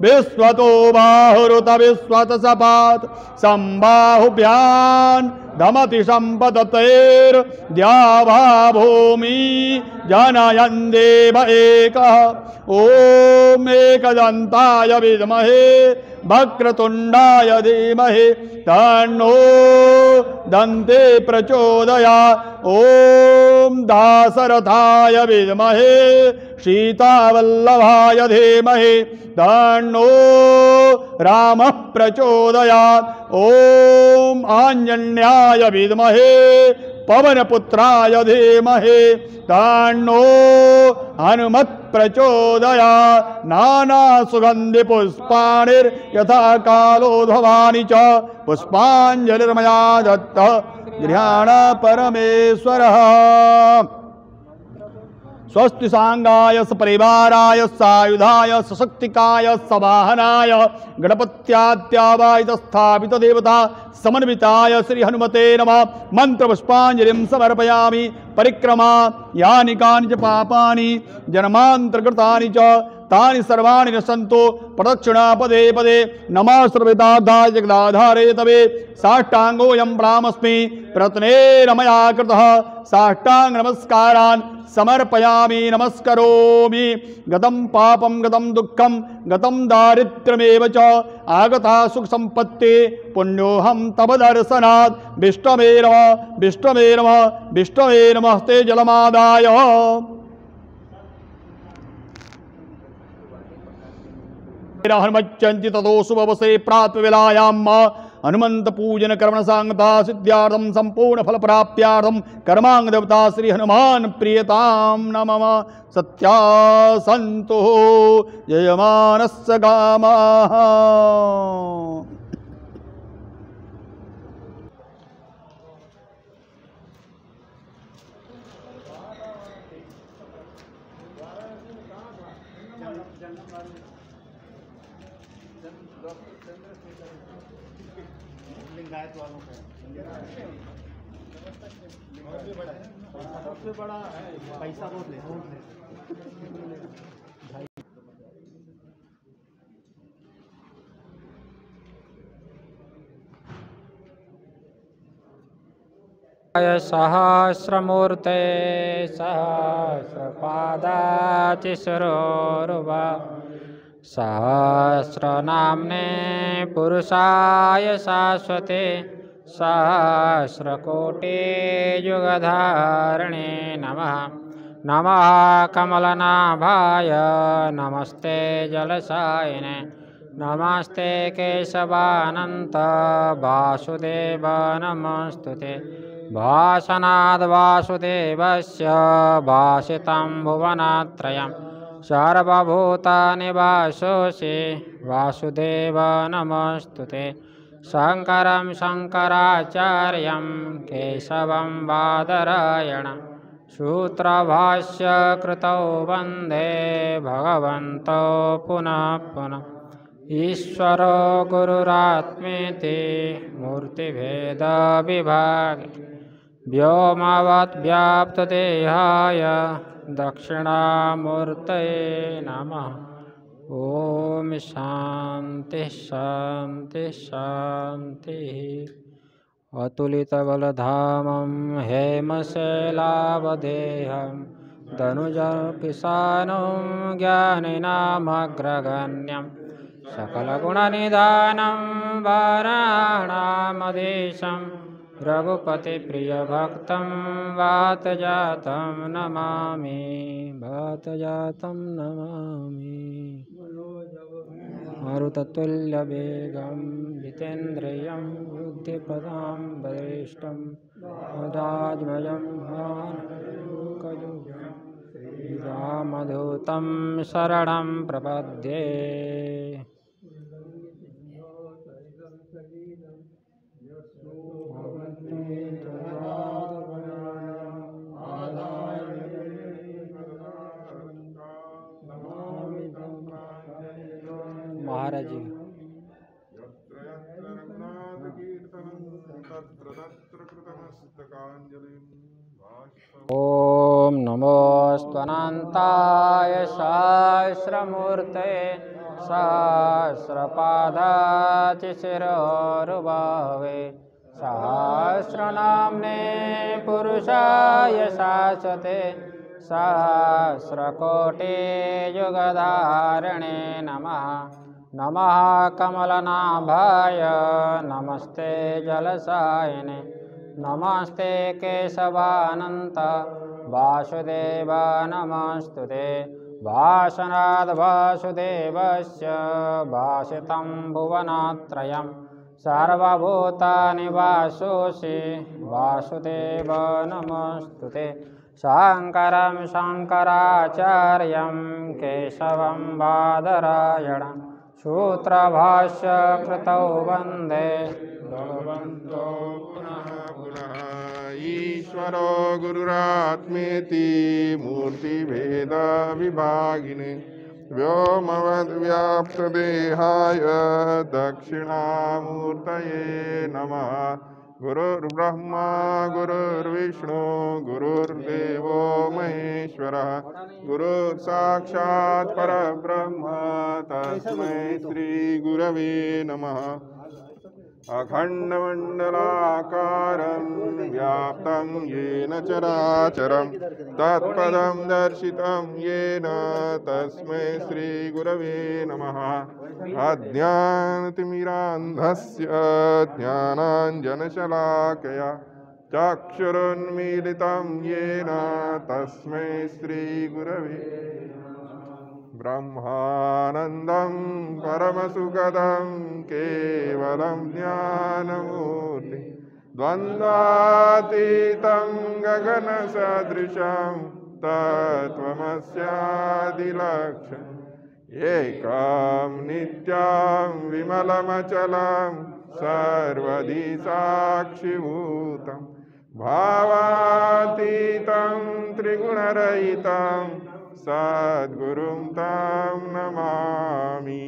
विश्वतो बाहुरुत विश्वत सपात्। संबाहुभ्यान् धमति सम्पततेर्द्यावा भूमि जनयन् देव एकः। ॐ एकदन्ताय विद्महे वक्रतुण्डाय धीमहि तन्नो दन्ते प्रचोदयात्। ॐ दासरथाय विद्महे सीतावल्लभाय धीमहि तन्नो रामः प्रचोदयात्। ॐ आञ्जन्याय विद्महे पवनपुत्राय धीमहि तन्नो हनुमत् प्रचोदयात्। नाना सुगन्धि पुष्पाणिर्यथा कालोद्भवानि च पुष्पाञ्जलिर्मया दत्तः गृहाण परमेश्वरः। स्वस्ति सांगाय सपरिवाराय सायुधाय सशक्तिकाय सवाहनाय गणपत्यात्यावाहित स्थापित देवता समन्विताय श्री हनुमते नमः। मंत्र पुष्पांजलिं समर्पयामि। परिक्रमा यानि कानि च पापानि जन्मान्तरकृतानि च तानि सर्वाणि नशन्तु प्रदक्षिणा पदे पदे नमः सर्ववेदाधाय जगदाधारे तवे साष्टांगोऽयं ब्राह्मस्मि प्रयत्नेन मया कृतः साष्टांग नमस्कारान् समर्पयामि नमस्करोमि। गतं पापं गतं दुःखं गतं दारिद्र्यमेव च आगता सुख संपत्ति पुण्योऽहं तव दर्शनात् विष्णवे नमः विष्णवे नमः विष्णवे नमस्ते जलमादाय हनुमच्चन्ति ततो शुभवसे प्रातःवेलायां हनुमंत पूजन कर्मण सांगता सिद्ध्यार्थम संपूर्ण फल प्राप्त्यार्थम कर्मांग देवता श्री हनुमान प्रियताम नमः। सत्यासंतो जयमानस्य कामाः। सबसे बड़ा है पैसा बहुत ले सहस्रमूर्ते सहस्रपादाचिशरोरुवा सहस्रनाम्ने पुरुषाय शाश्वते सहस्रकोटियुगधारिणे नमः। नमः कमलनाभाय नमस्ते जलसायिने नमस्ते केशवानन्त वासुदेव नमस्तुते। भाषणाद् वासुदेवस्य भाषितं भुवनत्रयं सर्वभूतनिवासोऽसि वासुदेव नमस्तुते। शङ्करं शङ्कराचार्यं केशवं बादरायणं सूत्रभाष्यकृतौ वन्दे भगवन्तौ पुनः पुनः। ईश्वरो गुरुरात्मेति मूर्तिभेदविभागे व्योमवद्व्याप्तदेहाय दक्षिणामूर्तये नमः। ओम शांति शांति शांति। अतुलितबलधामं हेमशैलावदेहं धनुजकिसानं ज्ञानिनामग्रगण्यं सकलगुणनिधानं वाराणामधीशं रघुपतिप्रियभक्तं वातजातं नमामि वातजातं नमामि। मारुततुल्यवेगं जितेन्द्रियं बुद्धिप्रदां वरिष्ठं राजमयं रामदूतं शरणं प्रपद्ये। महाराज जी ओम नमोऽस्त्वनन्ताय सहस्रमूर्ते सहस्रपादाचिशिरोरुबाहवे सहस्रनाम्ने पुरुषाय शाश्वते सहस्रकोटियुगधारिणे नमः। नमः कमलनाभाय नमस्ते जलसायिने नमस्ते केशवानन्त वासुदेव नमस्तुते। भाषणाद् वासुदेवस्य भाषितं भुवनत्रयं सर्वभूतनिवासोऽसि वासुदेव नमस्तुते। शङ्करं शङ्कराचार्यं केशवं बादरायणं सूत्रभाष्यकृतौ वन्दे भगवन्तो पुनः पुनः। ईश्वरो गुरुरात्मेति मूर्तिभेदविभागिने व्योमवद्व्याप्तदेहाय दक्षिणामूर्तये नमः। गुरुर्ब्रह्मा गुरुर्विष्णु गुरुर्देवो महेश्वरः गुरुः साक्षात् परब्रह्म तस्मै श्रीगुरवे नमः। अखण्डमण्डलाकारं व्याप्तं येन चराचरं तत्पदं दर्शितं येन तस्मै श्रीगुरवे नमः। अज्ञानतिमिरान्धस्य ज्ञानाञ्जनशलाकया चक्षुरुन्मीलितं येन तस्मै श्रीगुरवे ब्रह्मानन्दं परमसुखदं केवलं ज्ञानमूर्ति द्वन्द्वातीतं गगनसदृशं तत्त्वमस्यादिलक्ष्यम् एकं नित्यं विमलमचलं सर्वदि साक्षिभूतं भावातीतं त्रिगुणरहितं सद्गुरुं तं नमामि।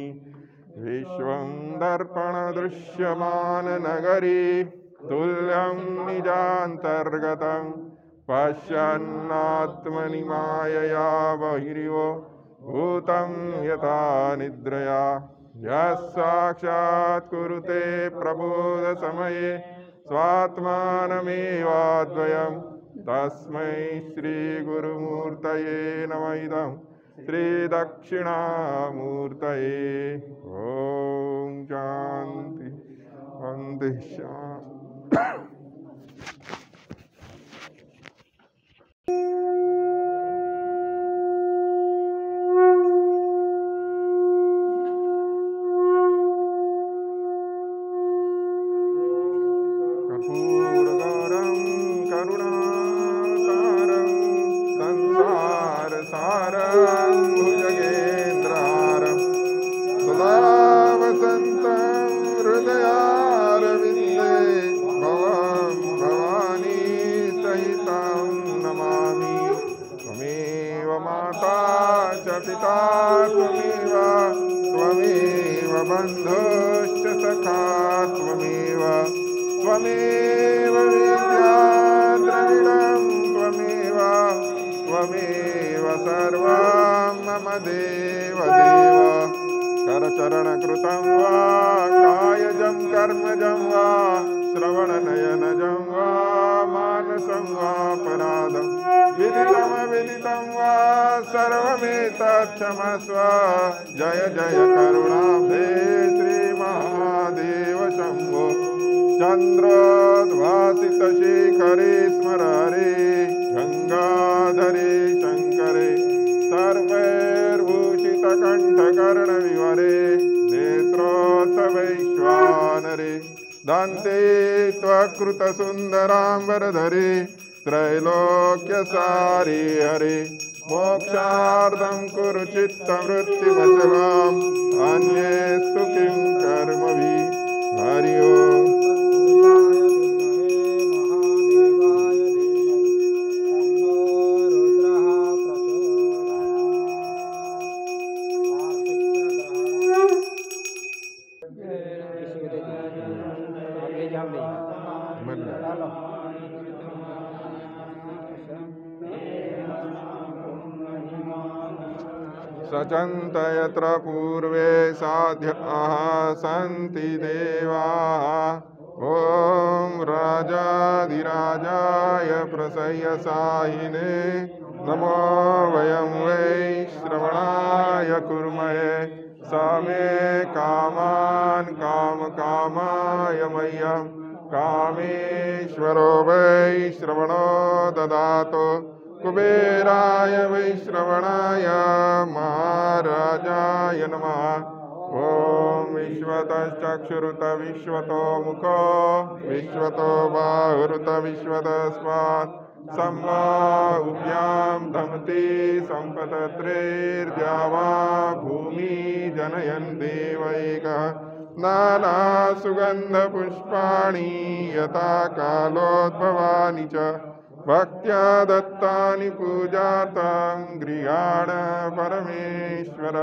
विश्वं दर्पणदृश्यमाननगरी तुल्यं निजान्तर्गतं पश्यन्नात्मनि मायया बहिरिवो भूतं यथा निद्रया यः साक्षात् कुरुते प्रबोधसमये स्वात्मानमेवाद्वयम् तस्मै श्रीगुरुमूर्तये नमः। इदं श्रीदक्षिणामूर्तये। ॐ शान्ति शान्ति शान्ति। कर्पूरगौरं करुणासारं संसारसारं भुजगेन्द्रहारं सदा वसन्तं हृदयारविन्दे भवं भवानी सहितं नमामि। त्वमेव माता च पिता त्वमेव त्वमेव बन्धुश्च सखा त्वमेव त्वमेव विद्या द्रविणं त्वमेव त्वमेव सर्वं मम देवदेव। करचरणकृतं वा कायजं कर्मजं वा श्रवणनयनजं वा मानसं वा पराधं विदितं वा सर्वमेतत्क्षमस्व। जय जय करुणाब्धे श्रीमहादेव शम्भो। चन्द्रोद्भासितशेखरे स्मर हरे गङ्गाधरे शङ्करे सर्वैर्भूषितकण्ठकर्णविवरे नेत्रोत्सवैश्वानरे दन्ते त्वकृतसुन्दराम्बरधरे त्रैलोक्यसारे हरे मोक्षार्थं कुरु चित्तवृत्तिमचलाम् अन्येस्तु किं कर्मभिः। हरि ओम्। सचन्त यत्र पूर्वे साध्याः सन्ति देवाः ॐ राजाधिराजाय प्रसय्यसाहिने नमो वयं वै श्रवणाय कुर्महे समे कामान् कामकामाय मह्यं कामेश्वरो वै श्रवणो ददातु कुबेराय वैश्रवणाय महाराजाय नमः। ॐ विश्वतश्चक्षुरुत विश्वतो मुखो विश्वतो बाहुरुत विश्वतस्मात् सम्बाहुभ्यां धमति सम्पतत्रेर्द्यावा भूमि जनयन् देवैकः नानासुगन्धपुष्पाणि यथा कालोद्भवानि च भक्त्या दत्तानि पूजार्थं गृहाण परमेश्वर।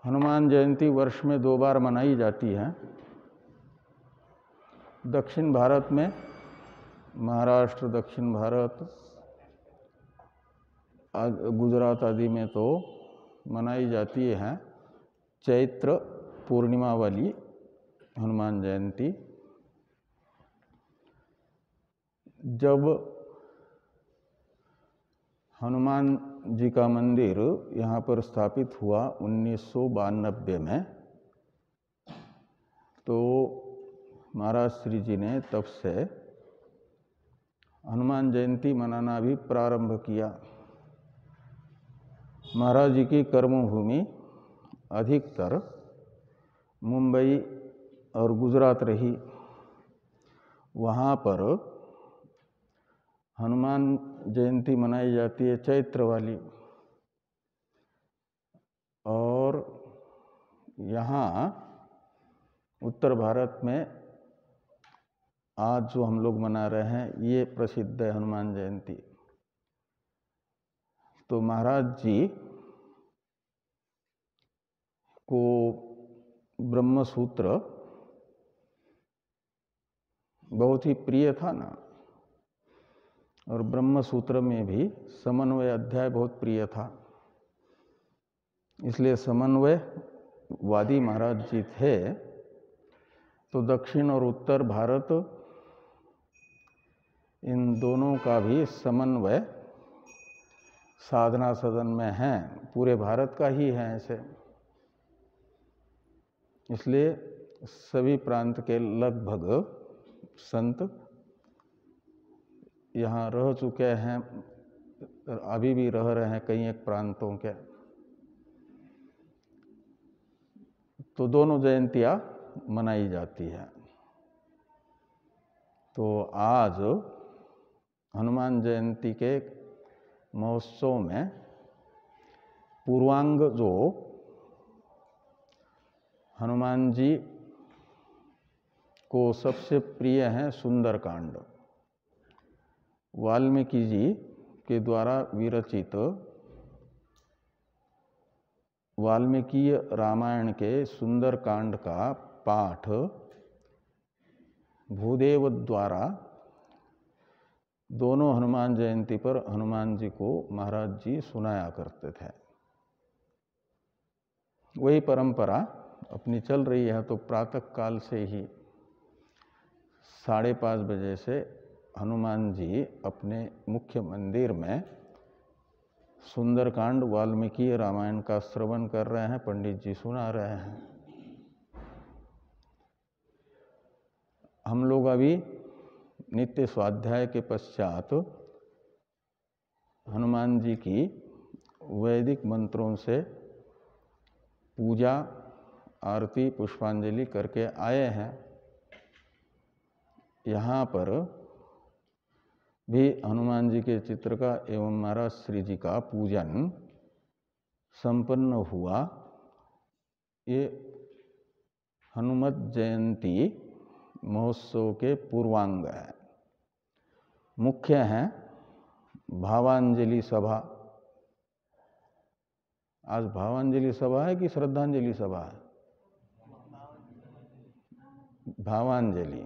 हनुमान जयंती वर्ष में 2 बार मनाई जाती है। दक्षिण भारत में, महाराष्ट्र, दक्षिण भारत, गुजरात आदि में तो मनाई जाती है चैत्र पूर्णिमा वाली हनुमान जयंती। जब हनुमान जी का मंदिर यहाँ पर स्थापित हुआ 1992 में, तो महाराज श्री जी ने तब से हनुमान जयंती मनाना भी प्रारंभ किया। महाराज जी की कर्मभूमि अधिकतर मुंबई और गुजरात रही। वहाँ पर हनुमान जयंती मनाई जाती है चैत्र वाली। और यहाँ उत्तर भारत में आज जो हम लोग मना रहे हैं ये प्रसिद्ध है हनुमान जयंती। तो महाराज जी को ब्रह्म सूत्र बहुत ही प्रिय था ना, और ब्रह्म सूत्र में भी समन्वय अध्याय बहुत प्रिय था। इसलिए समन्वयवादी महाराज जी थे। तो दक्षिण और उत्तर भारत इन दोनों का भी समन्वय साधना सदन में है, पूरे भारत का ही है ऐसे। इसलिए सभी प्रांत के लगभग संत यहाँ रह चुके हैं, अभी भी रह रहे हैं कई एक प्रांतों के। तो दोनों जयंतियाँ मनाई जाती है। तो आज हनुमान जयंती के महोत्सव में पूर्वांग जो हनुमान जी को सबसे प्रिय है सुंदरकांड, वाल्मीकि जी के द्वारा विरचित वाल्मीकि रामायण के सुंदरकांड का पाठ भूदेव द्वारा दोनों हनुमान जयंती पर हनुमान जी को महाराज जी सुनाया करते थे। वही परंपरा अपनी चल रही है। तो प्रातः काल से ही 5:30 बजे से हनुमान जी अपने मुख्य मंदिर में सुंदरकांड वाल्मीकि रामायण का श्रवण कर रहे हैं, पंडित जी सुना रहे हैं। हम लोग अभी नित्य स्वाध्याय के पश्चात हनुमान जी की वैदिक मंत्रों से पूजा, आरती, पुष्पांजलि करके आए हैं। यहाँ पर भी हनुमान जी के चित्र का एवं महाराज श्री जी का पूजन संपन्न हुआ। ये हनुमत जयंती महोत्सव के पूर्वांग है। मुख्य है भावांजलि सभा। आज भावांजलि सभा है कि श्रद्धांजलि सभा है? भावांजलि।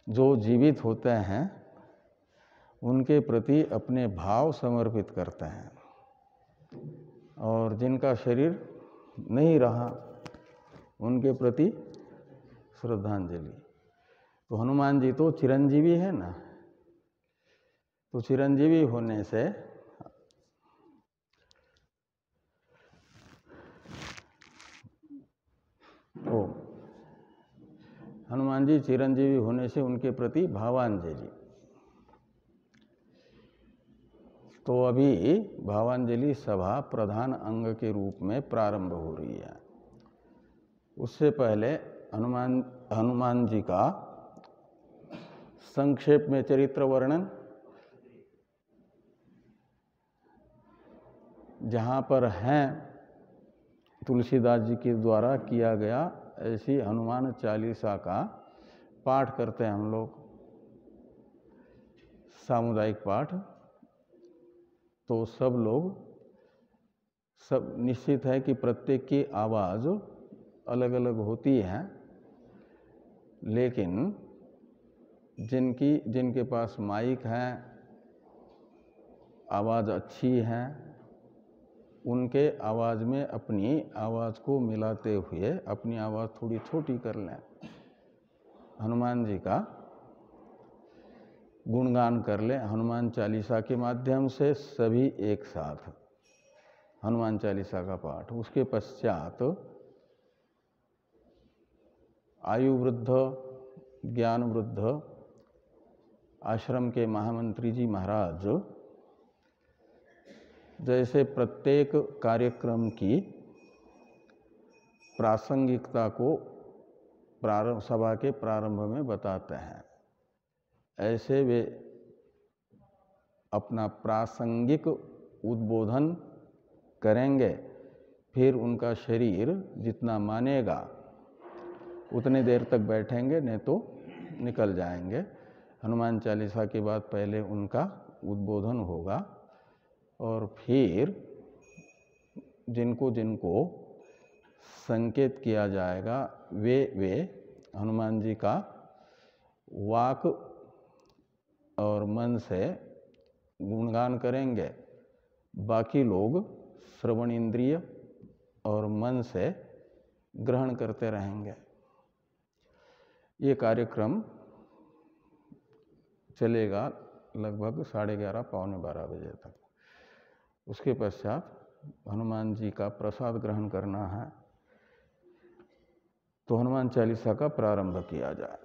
जो जीवित होते हैं उनके प्रति अपने भाव समर्पित करते हैं, और जिनका शरीर नहीं रहा उनके प्रति श्रद्धांजलि। तो हनुमान जी तो चिरंजीवी है ना, तो चिरंजीवी होने से हनुमान जी चिरंजीवी होने से उनके प्रति भावांजलि। तो अभी भावांजलि सभा प्रधान अंग के रूप में प्रारंभ हो रही है। उससे पहले हनुमान जी का संक्षेप में चरित्र वर्णन, जहाँ पर हैं तुलसीदास जी के द्वारा किया गया, ऐसी हनुमान चालीसा का पाठ करते हैं हम लोग, सामुदायिक पाठ। तो सब लोग सब निश्चित है कि प्रत्येक की आवाज़ अलग अलग होती है, लेकिन जिनके पास माइक है, आवाज़ अच्छी है, उनके आवाज़ में अपनी आवाज़ को मिलाते हुए अपनी आवाज़ थोड़ी छोटी कर लें, हनुमान जी का गुणगान कर लें। हनुमान चालीसा के माध्यम से सभी एक साथ हनुमान चालीसा का पाठ। उसके पश्चात आयु वृद्ध, ज्ञान वृद्ध आश्रम के महामंत्री जी महाराज जैसे प्रत्येक कार्यक्रम की प्रासंगिकता को सभा के प्रारंभ में बताते हैं, ऐसे वे अपना प्रासंगिक उद्बोधन करेंगे। फिर उनका शरीर जितना मानेगा उतने देर तक बैठेंगे, नहीं तो निकल जाएंगे। हनुमान चालीसा के बाद पहले उनका उद्बोधन होगा और फिर जिनको जिनको संकेत किया जाएगा वे हनुमान जी का वाक और मन से गुणगान करेंगे। बाकी लोग श्रवण इंद्रिय और मन से ग्रहण करते रहेंगे। ये कार्यक्रम चलेगा लगभग 11:30 पौने 12 बजे तक। उसके पश्चात हनुमान जी का प्रसाद ग्रहण करना है, तो हनुमान चालीसा का प्रारंभ किया जाए।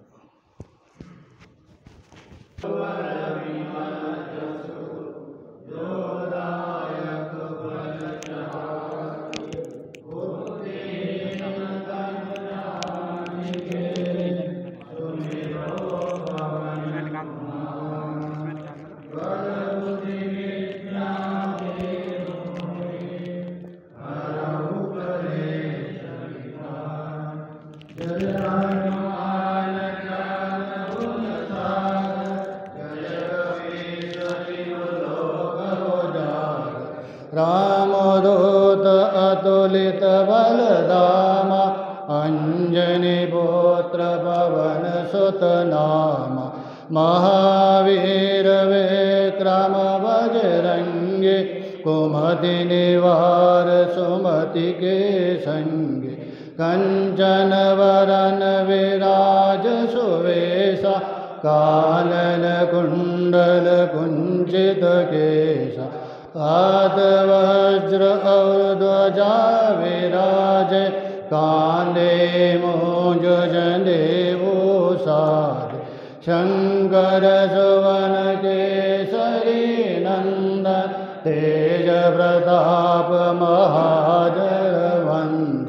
रामदूत अतुलित बलधाम अंजनी पुत्र पवन सुत नाम महावीर विक्रम बजरंगी कुमति निवार सुमति के संगी कंचन वरन विराज सुवेशा कानन कुंडल कुंचित केशा हाथ वज्र और ध्वजा विराज कांधे मूंज जनेऊ साज शंकर सुवन केसरी नंदन तेज प्रताप महाजरवंद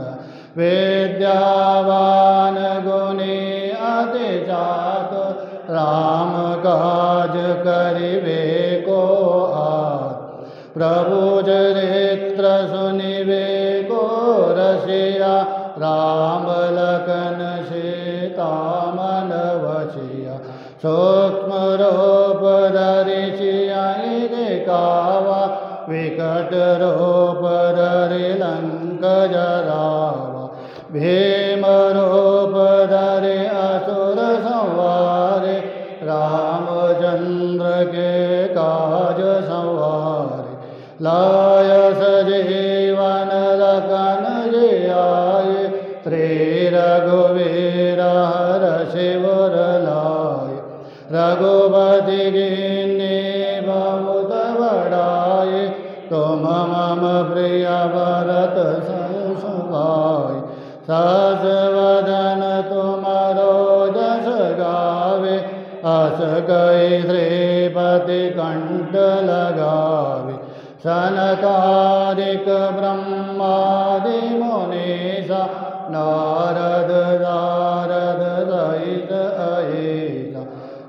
विद्यावान गुणी अति चातुर राम काज करिबे को प्रभु चरित्र सुनिबे को रसिया राम लखन सीता मन वसिया सूक्ष्म रूप धरि सियाहि दिखावा विकट रूप धरि लंक जरावा भीम रूप धरि असुर संहारे रामचंद्र के काज संवारे लाय सजीवन लखन जियाए श्री रघुवीर हर शिवर लाए रघुपति गिने बहुत बड़ाए तुम मम प्रिय भरत सुभाए सस वदन तुमरो जस गावे अस कई श्रीपति कंठ लगावे सनकादिक ब्रह्मादि मुनीसा नारद नारद सहित अहिसा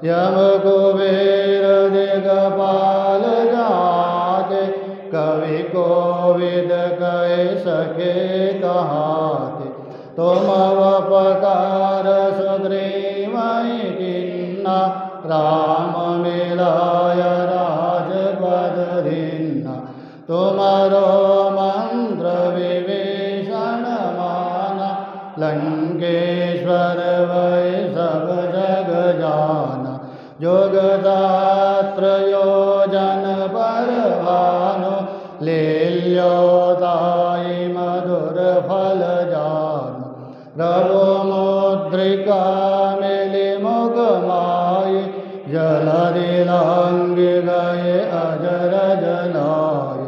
यम कुबेर दिगपाल जाते कवि कोविद कह सके कहाते तुम उपकार सुग्रीवहि किन्ना राम मिलाय राजपद दीन्ना तुमरो मंत्र लंकेश्वर वै सब जग जाना। जोग शास्त्र योजन पर भानु, लील्यो ताई मधुर फल जानु। प्रभु मुद्रिका मिली मुख माई, जलधि लांघ गए अजर जनाई।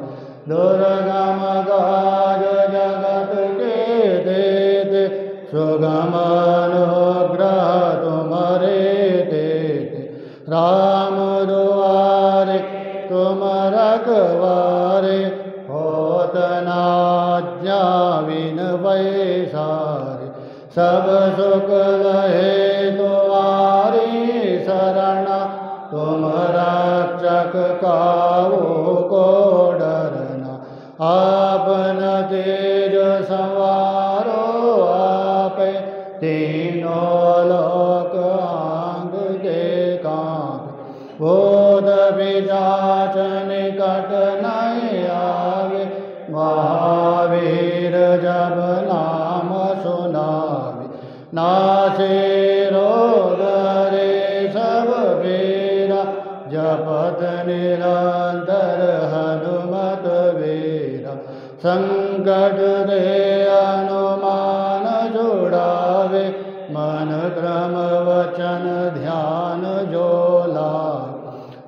दुर्गम काज जगत के देते, सुगम अनुग्रह तुम्हारे देते। राम दुआरे तुम रखवारे, होत न आज्ञा बिन पैसारे। सब सुख लहे तुम्हारी शरणा, तुम रक्षक काहू को डरना। आपन तेज संवारो आपे, तीनों लोक आंग के कांपे। भूत पिशाच निकट नहीं आवे, महावीर जब नाम सुनावे। नासे रोग रे सब बेरा, जपत निरंतर हनुमत वीरा। संकट दे हनुमान छुड़ावे, मन क्रम वचन ध्यान जो लावे।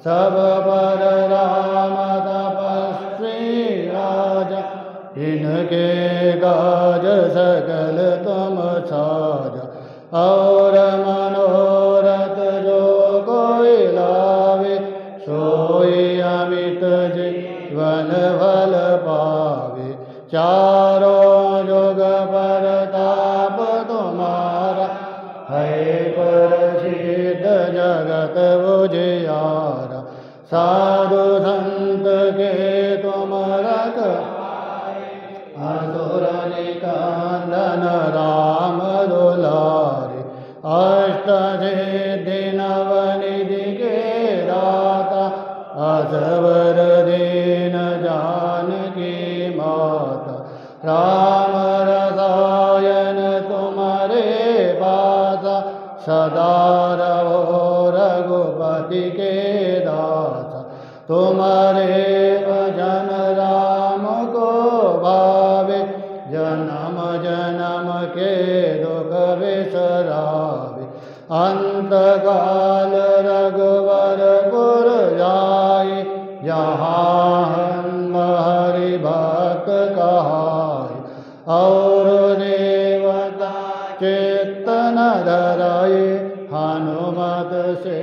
सब पर राम तपस्वी राजा, इनके काज सकल तुम साजा। और मनोरथ जो कोई लावे, सोई अमित जीवन फल पावे। चारों जुग परताप तुम्हारा, है प्रसिद्ध जगत उजियारा। साधु संत के तुम रखवारे, असुर निकंदन राम दुलारे। अष्ट सिद्धि नवनिधि के दाता, असवर दीन जानकी माता। राम रसायन तुम्हारे पासा, सदा रहो रघुपति के दासा। तुम्हारे भजन राम को भावे, जन्म जन्म के दुख बिसरावे। अंत काल रघुवरपुर जाई, जहाँ हरि भक्त कहाई। और देवता चेतन धराए, हनुमत से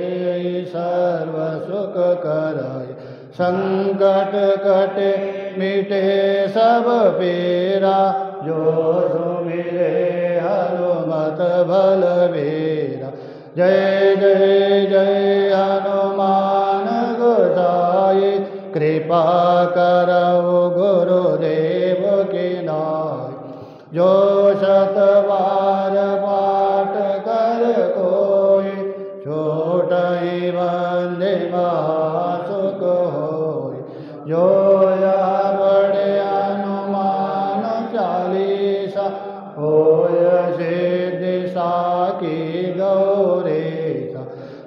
सर्व सुख कराए। संकट कटे मिटे सब पीरा, जो सुमिरे हनुमत बलबीरा। जय जय जय हनुमान गोसाई, कृपा करौ गुरुदेव की नाई। जो शत बार पाठ कर कोई, छोटहि बंदे महासुख होय। जो या पढ़े हनुमान चालीसा, होय सिद्धि साखी गौरीसा।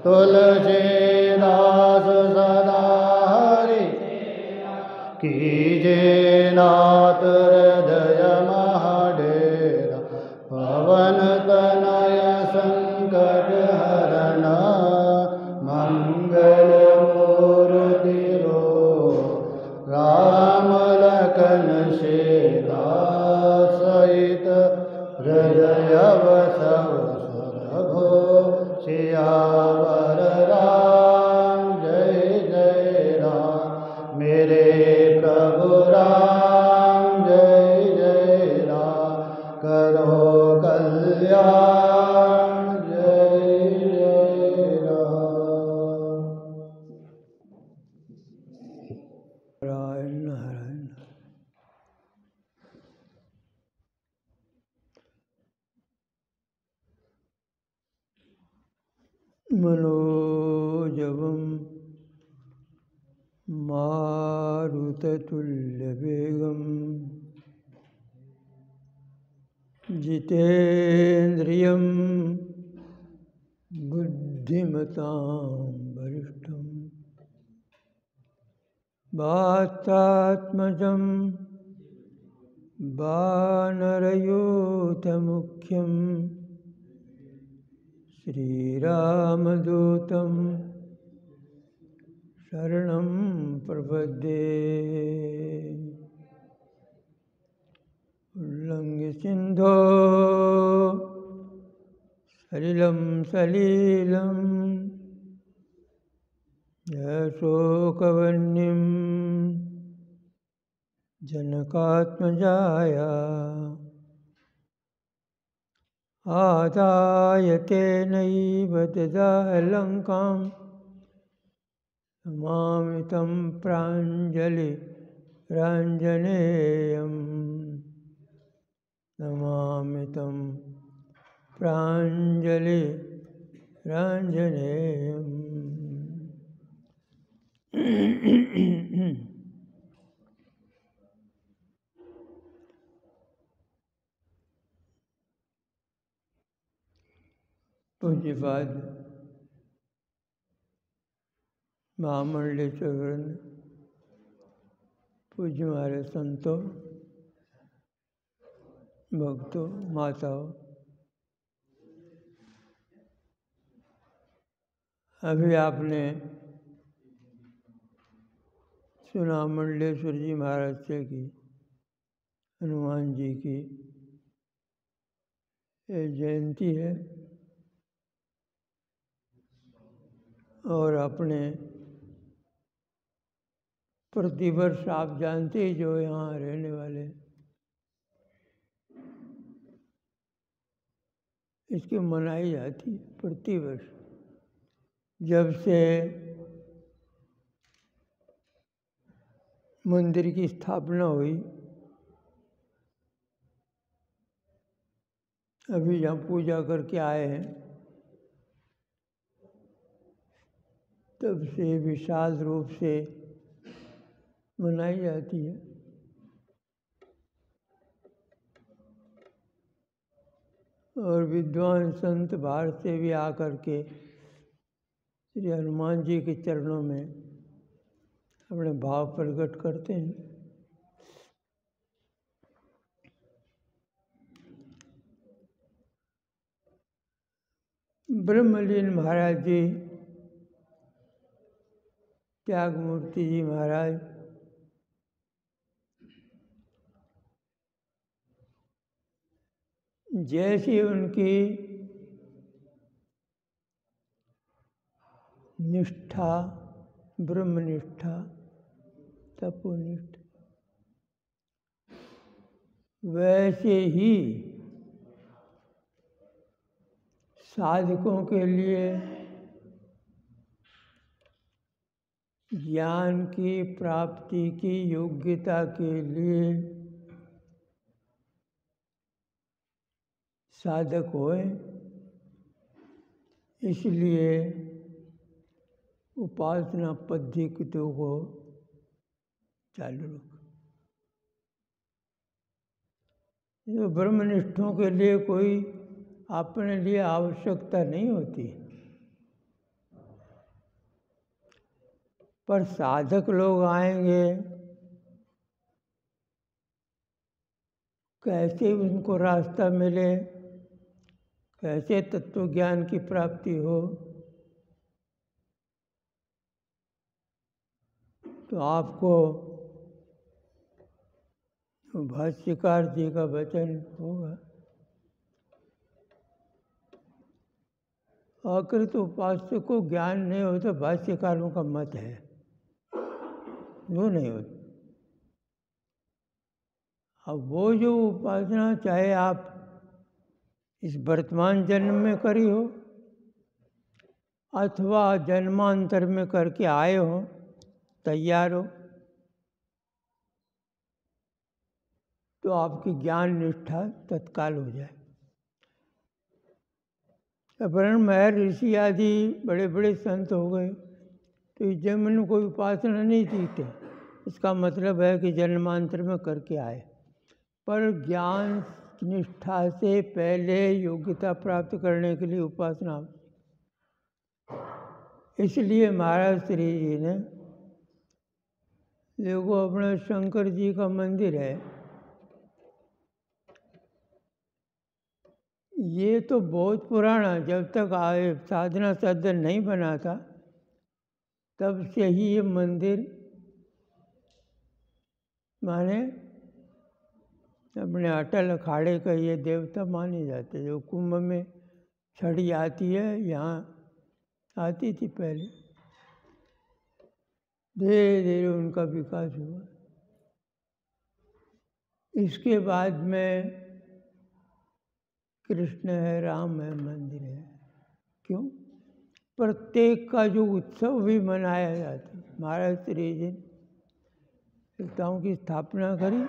तुलसीदास सदा हरि कीजे नाथ हृदय महाडेरा। पवन तनय संकट हरण, मंगल मूर्ति रो। राम लखन सीता सहित, हृदय बसव सुरभो। सियावर राम जय जय राम, मेरे प्रभु राम जय जय राम। करो कल्याण जय जय राम। नारायण नारायण। मनोजवं मारुततुल्यवेगं, जितेन्द्रियं बुद्धिमतां वरिष्ठं वातात्मजं वानरयूथमुख्यं श्रीरामदूतं शरणं प्रपद्ये। उल्लङ्घ्य सिन्धो सलिलं सलीलं यशोकवह्निं जनकात्मजाया आदाय तेनैव ददाह लङ्कां नमामि तं प्राञ्जलिराञ्जनेयम् नमामि तं प्राञ्जलिराञ्जनेयम्। पूज्यपाद महामंडलेश्वर वृंद, पूज्य हमारे संतों, भक्तों, माताओं, अभी आपने सुना मंडलेश्वर जी महाराज से की हनुमान जी की जयंती है और अपने प्रतिवर्ष आप जानते ही जो यहाँ रहने वाले इसकी मनाई जाती है प्रतिवर्ष। जब से मंदिर की स्थापना हुई, अभी जहाँ पूजा करके आए हैं, तब से विशाल रूप से मनाई जाती है। और विद्वान संत बाहर से भी आकर के श्री हनुमान जी के चरणों में अपने भाव प्रकट करते हैं। ब्रह्मलीन महाराज जी, त्यागमूर्ति जी महाराज, जैसी उनकी निष्ठा, ब्रह्मनिष्ठा, तपोनिष्ठा, वैसे ही साधकों के लिए ज्ञान की प्राप्ति की योग्यता के लिए साधक होए, इसलिए उपासना पद्धतियों को चालू रखो। तो ब्रह्मनिष्ठों के लिए कोई अपने लिए आवश्यकता नहीं होती, पर साधक लोग आएंगे, कैसे उनको रास्ता मिले, कैसे तत्व ज्ञान की प्राप्ति हो, तो आपको भाष्यकार जी का वचन होगा। आखिर तो उपास्य को ज्ञान नहीं होता, भाष्यकारों का मत है, वो नहीं होता। अब वो जो उपासना चाहे आप इस वर्तमान जन्म में करी हो अथवा जन्मांतर में करके आए हो, तैयार हो, तो आपकी ज्ञान निष्ठा तत्काल हो जाए। वर्ण महर ऋषि आदि बड़े बड़े संत हो गए तो इस जन्म में कोई उपासना नहीं सीखते, इसका मतलब है कि जन्मांतर में करके आए, पर ज्ञान निष्ठा से पहले योग्यता प्राप्त करने के लिए उपासना। इसलिए महाराज श्री जी ने, देखो अपना शंकर जी का मंदिर है, ये तो बहुत पुराना, जब तक साधना साधन नहीं बना था तब से ही ये मंदिर माने अपने अटल अखाड़े का ये देवता माने जाते। जो कुंभ में छड़ी आती है, यहाँ आती थी पहले, धीरे धीरे उनका विकास हुआ। इसके बाद में कृष्ण है, राम है, मंदिर है। क्यों? प्रत्येक का जो उत्सव भी मनाया जाता है। महाराज श्री जी देवताओं की स्थापना करी।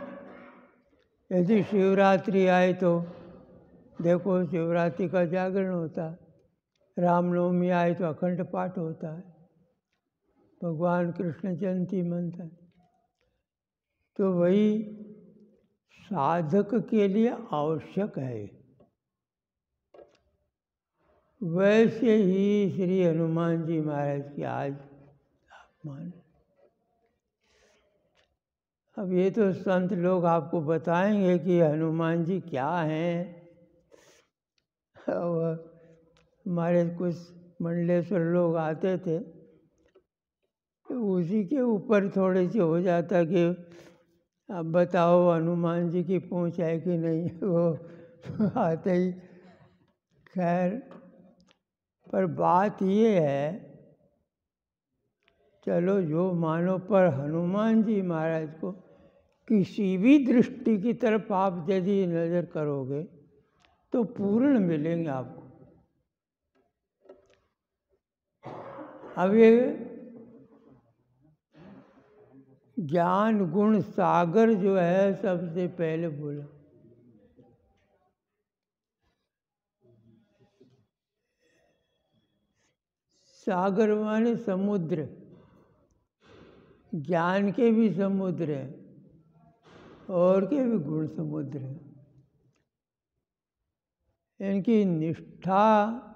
यदि शिवरात्रि आए तो देखो शिवरात्रि का जागरण होता है, रामनवमी आए तो अखंड पाठ होता है, भगवान कृष्ण जयंती मनता है। तो वही साधक के लिए आवश्यक है। वैसे ही श्री हनुमान जी महाराज की आज मान। अब ये तो संत लोग आपको बताएंगे कि हनुमान जी क्या हैं। हमारे कुछ मंडलेश्वर लोग आते थे, उसी के ऊपर थोड़े से हो जाता कि अब बताओ हनुमान जी की पूंछ है कि नहीं। वो आते ही। खैर, पर बात ये है, चलो जो मानो, पर हनुमान जी महाराज को किसी भी दृष्टि की तरफ आप यदि नज़र करोगे तो पूर्ण मिलेंगे आपको। अब ये ज्ञान गुण सागर जो है सबसे पहले बोला, सागर माने समुद्र, ज्ञान के भी समुद्र हैं और के भी गुण समुद्र हैं। इनकी निष्ठा,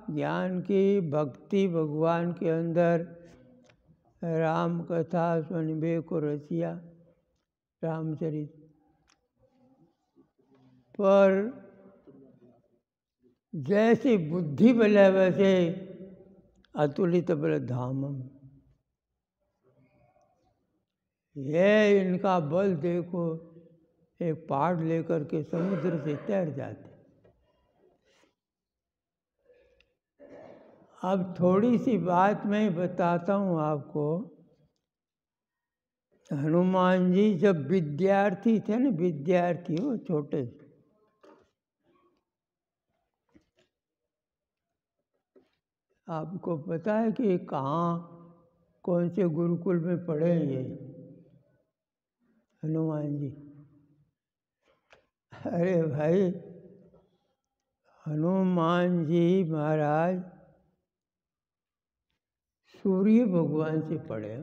ज्ञान की, भक्ति भगवान के अंदर, राम कथा स्वनिबे को रचिया, रामचरित, पर जैसे बुद्धि बल है वैसे अतुलित बल धामम। ये इनका बल देखो, एक पहाड़ लेकर के समुद्र से तैर जाते। अब थोड़ी सी बात मैं बताता हूँ आपको। हनुमान जी जब विद्यार्थी थे ना, विद्यार्थी वो छोटे से, आपको पता है कि कहाँ कौन से गुरुकुल में पढ़े ये हनुमान जी? अरे भाई, हनुमान जी महाराज सूर्य भगवान से पढ़े।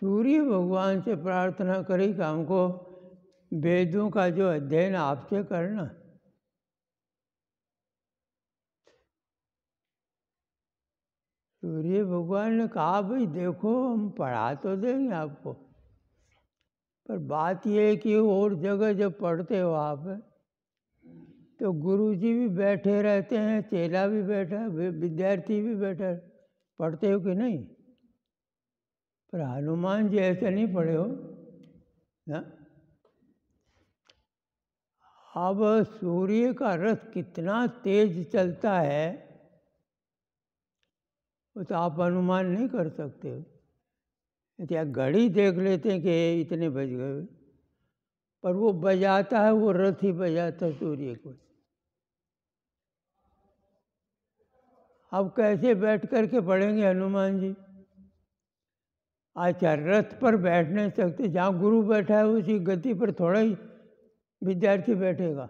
सूर्य भगवान से प्रार्थना करी कि हमको वेदों का जो अध्ययन आपसे करना। सूर्य भगवान ने कहा भाई देखो हम पढ़ा तो देंगे आपको, पर बात यह है कि और जगह जब पढ़ते हो आप तो गुरु जी भी बैठे रहते हैं, चेला भी बैठा, विद्यार्थी भी बैठा, पढ़ते हो कि नहीं? पर हनुमान जी ऐसे नहीं पढ़े हो ना। अब सूर्य का रथ कितना तेज चलता है वो तो आप अनुमान नहीं कर सकते हो। या घड़ी देख लेते हैं कि इतने बज गए, पर वो बजाता है, वो रथ ही बजाता है सूर्य को। अब कैसे बैठ करके पढ़ेंगे हनुमान जी? अच्छा, रथ पर बैठ नहीं सकते, जहाँ गुरु बैठा है उसी गति पर थोड़ा ही विद्यार्थी बैठेगा।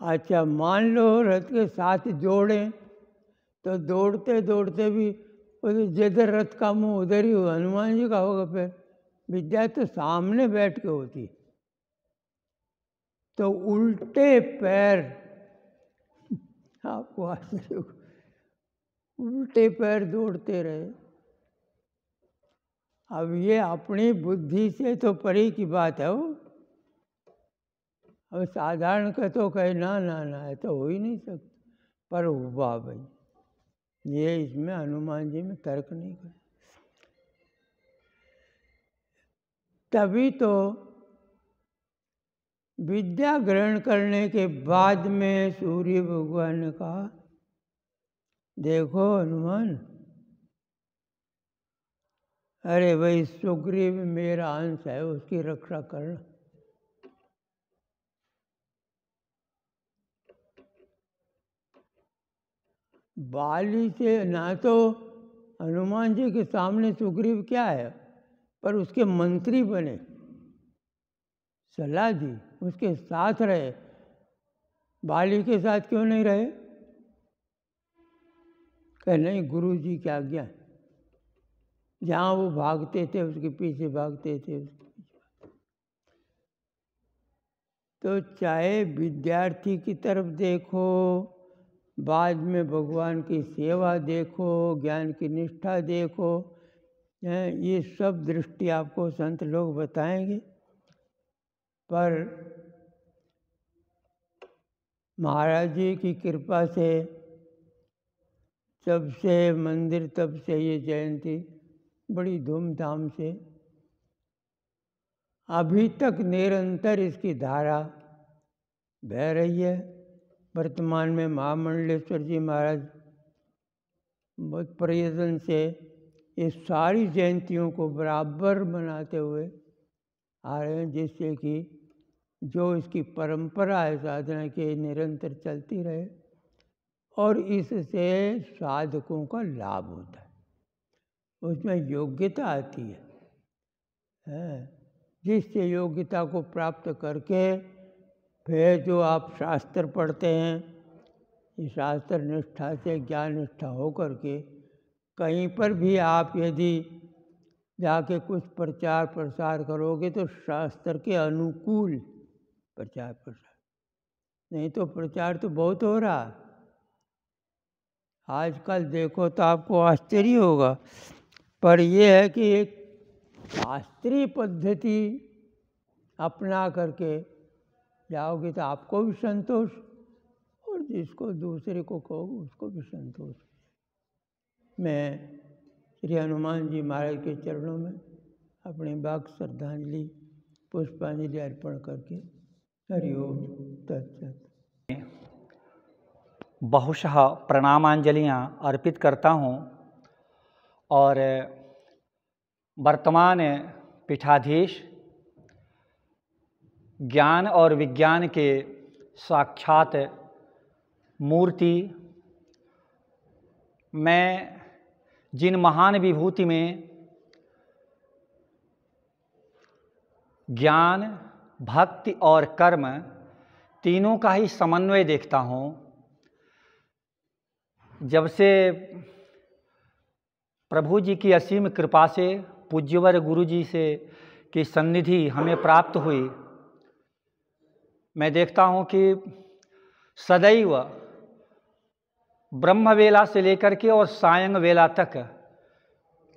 अच्छा, मान लो रथ के साथ जोड़ें तो दौड़ते दौड़ते भी तो जिधर रथ का मुंह उधर ही हनुमान जी का होगा। फिर विद्या तो सामने बैठ के होती, तो उल्टे पैर, आपको आश्चर्य होगा, उल्टे पैर दौड़ते रहे। अब ये अपनी बुद्धि से तो परे की बात है वो। अब साधारण का तो कहे ना ना ना, है तो हो ही नहीं सकता, पर हुआ भाई। ये इसमें हनुमान जी में तर्क नहीं कर। तभी तो विद्या ग्रहण करने के बाद में सूर्य भगवान ने कहा, देखो हनुमान, अरे भाई सुग्रीव मेरा अंश है, उसकी रक्षा करना। बाली से ना तो हनुमान जी के सामने सुग्रीव क्या है, पर उसके मंत्री बने, सलाह दी, उसके साथ रहे। बाली के साथ क्यों नहीं रहे? कह नहीं, गुरु जी की आज्ञा है। जहाँ वो भागते थे उसके पीछे भागते थे। तो चाहे विद्यार्थी की तरफ देखो, बाद में भगवान की सेवा देखो, ज्ञान की निष्ठा देखो, ये सब दृष्टि आपको संत लोग बताएंगे। पर महाराज जी की कृपा से जब से मंदिर, तब से ये जयंती बड़ी धूमधाम से अभी तक निरंतर इसकी धारा बह रही है। वर्तमान में महामंडलेश्वर जी महाराज बहुत प्रयत्न से इस सारी जयंतियों को बराबर मनाते हुए आ रहे हैं, जिससे कि जो इसकी परंपरा है साधना की निरंतर चलती रहे और इससे साधकों का लाभ होता है। उसमें योग्यता आती है, जिससे योग्यता को प्राप्त करके फिर जो आप शास्त्र पढ़ते हैं, इस शास्त्र निष्ठा से ज्ञान निष्ठा हो करके कहीं पर भी आप यदि जाके कुछ प्रचार प्रसार करोगे तो शास्त्र के अनुकूल प्रचार प्रसार, नहीं तो प्रचार तो बहुत हो रहा है आजकल। देखो तो आपको आश्चर्य होगा, पर यह है कि एक शास्त्रीय पद्धति अपना करके जाओगे तो आपको भी संतोष और जिसको दूसरे को कहोगे उसको भी संतोष। मैं श्री हनुमान जी महाराज के चरणों में अपनी बाक श्रद्धांजलि पुष्पांजलि अर्पण करके हरि ओम तत्सत बहुशः प्रणामांजलियाँ अर्पित करता हूँ और वर्तमान पीठाधीश ज्ञान और विज्ञान के साक्षात मूर्ति, मैं जिन महान विभूति में ज्ञान, भक्ति और कर्म तीनों का ही समन्वय देखता हूँ, जब से प्रभु जी की असीम कृपा से पूज्यवर गुरु जी से की सन्निधि हमें प्राप्त हुई, मैं देखता हूँ कि सदैव ब्रह्म वेला से लेकर के और सायं वेला तक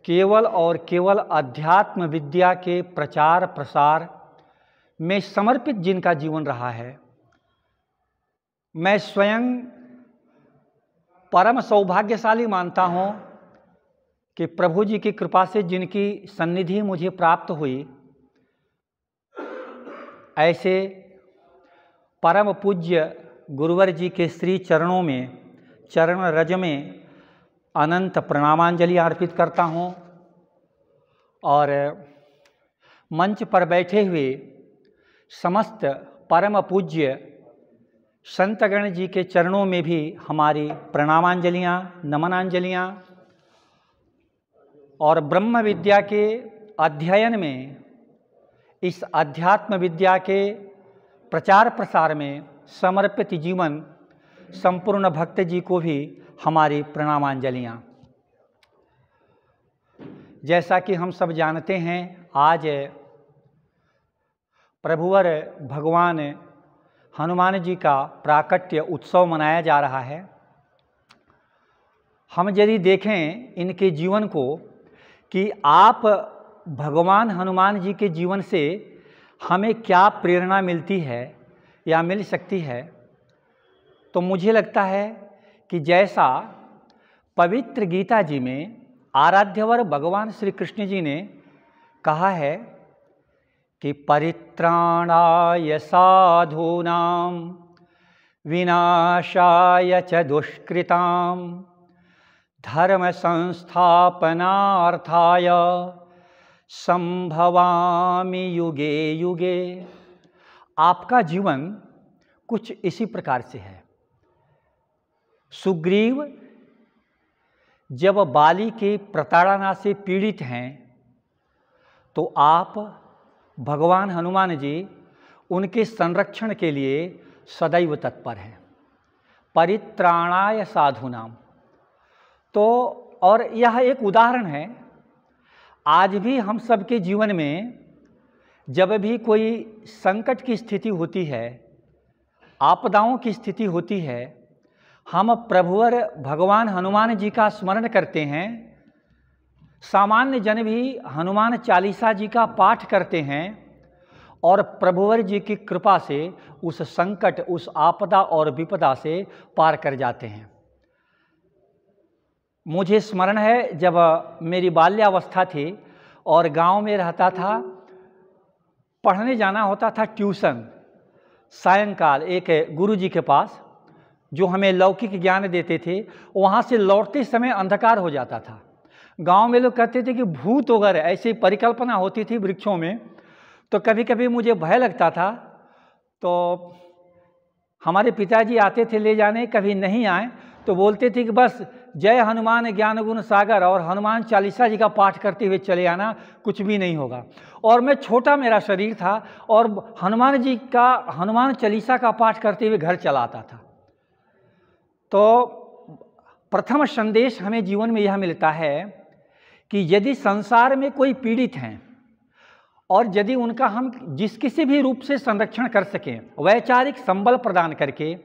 केवल और केवल अध्यात्म विद्या के प्रचार प्रसार में समर्पित जिनका जीवन रहा है, मैं स्वयं परम सौभाग्यशाली मानता हूँ कि प्रभु जी की कृपा से जिनकी सन्निधि मुझे प्राप्त हुई, ऐसे परम पूज्य गुरुवर जी के श्री चरणों में, चरण रज में अनंत प्रणामांजलि अर्पित करता हूँ और मंच पर बैठे हुए समस्त परम पूज्य संतगण जी के चरणों में भी हमारी प्रणामांजलियाँ, नमनांजलियाँ और ब्रह्म विद्या के अध्ययन में, इस अध्यात्म विद्या के प्रचार प्रसार में समर्पित जीवन संपूर्ण भक्त जी को भी हमारी प्रणामांजलियाँ। जैसा कि हम सब जानते हैं, आज प्रभुवर भगवान हनुमान जी का प्राकट्य उत्सव मनाया जा रहा है। हम यदि देखें इनके जीवन को कि आप भगवान हनुमान जी के जीवन से हमें क्या प्रेरणा मिलती है या मिल सकती है, तो मुझे लगता है कि जैसा पवित्र गीता जी में आराध्यवर भगवान श्री कृष्ण जी ने कहा है कि परित्राणाय साधूनां विनाशाय च दुष्कृतां धर्म संस्थापनार्थाय संभवामि युगे युगे। आपका जीवन कुछ इसी प्रकार से है। सुग्रीव जब बाली के प्रताड़ना से पीड़ित हैं तो आप भगवान हनुमान जी उनके संरक्षण के लिए सदैव तत्पर हैं। परित्राणाय साधूनाम, तो और यह एक उदाहरण है। आज भी हम सबके जीवन में जब भी कोई संकट की स्थिति होती है, आपदाओं की स्थिति होती है, हम प्रभुवर भगवान हनुमान जी का स्मरण करते हैं। सामान्य जन भी हनुमान चालीसा जी का पाठ करते हैं और प्रभुवर जी की कृपा से उस संकट, उस आपदा और विपदा से पार कर जाते हैं। मुझे स्मरण है जब मेरी बाल्यावस्था थी और गांव में रहता था, पढ़ने जाना होता था ट्यूशन सायंकाल एक गुरुजी के पास जो हमें लौकिक ज्ञान देते थे। वहाँ से लौटते समय अंधकार हो जाता था। गांव में लोग कहते थे कि भूत वगैरह ऐसी परिकल्पना होती थी वृक्षों में, तो कभी कभी मुझे भय लगता था। तो हमारे पिताजी आते थे ले जाने, कभी नहीं आए तो बोलते थे कि बस जय हनुमान ज्ञान गुण सागर और हनुमान चालीसा जी का पाठ करते हुए चले आना, कुछ भी नहीं होगा। और मैं छोटा मेरा शरीर था और हनुमान चालीसा का पाठ करते हुए घर चला आता था। तो प्रथम संदेश हमें जीवन में यह मिलता है कि यदि संसार में कोई पीड़ित हैं और यदि उनका हम जिस किसी भी रूप से संरक्षण कर सकें, वैचारिक संबल प्रदान करके,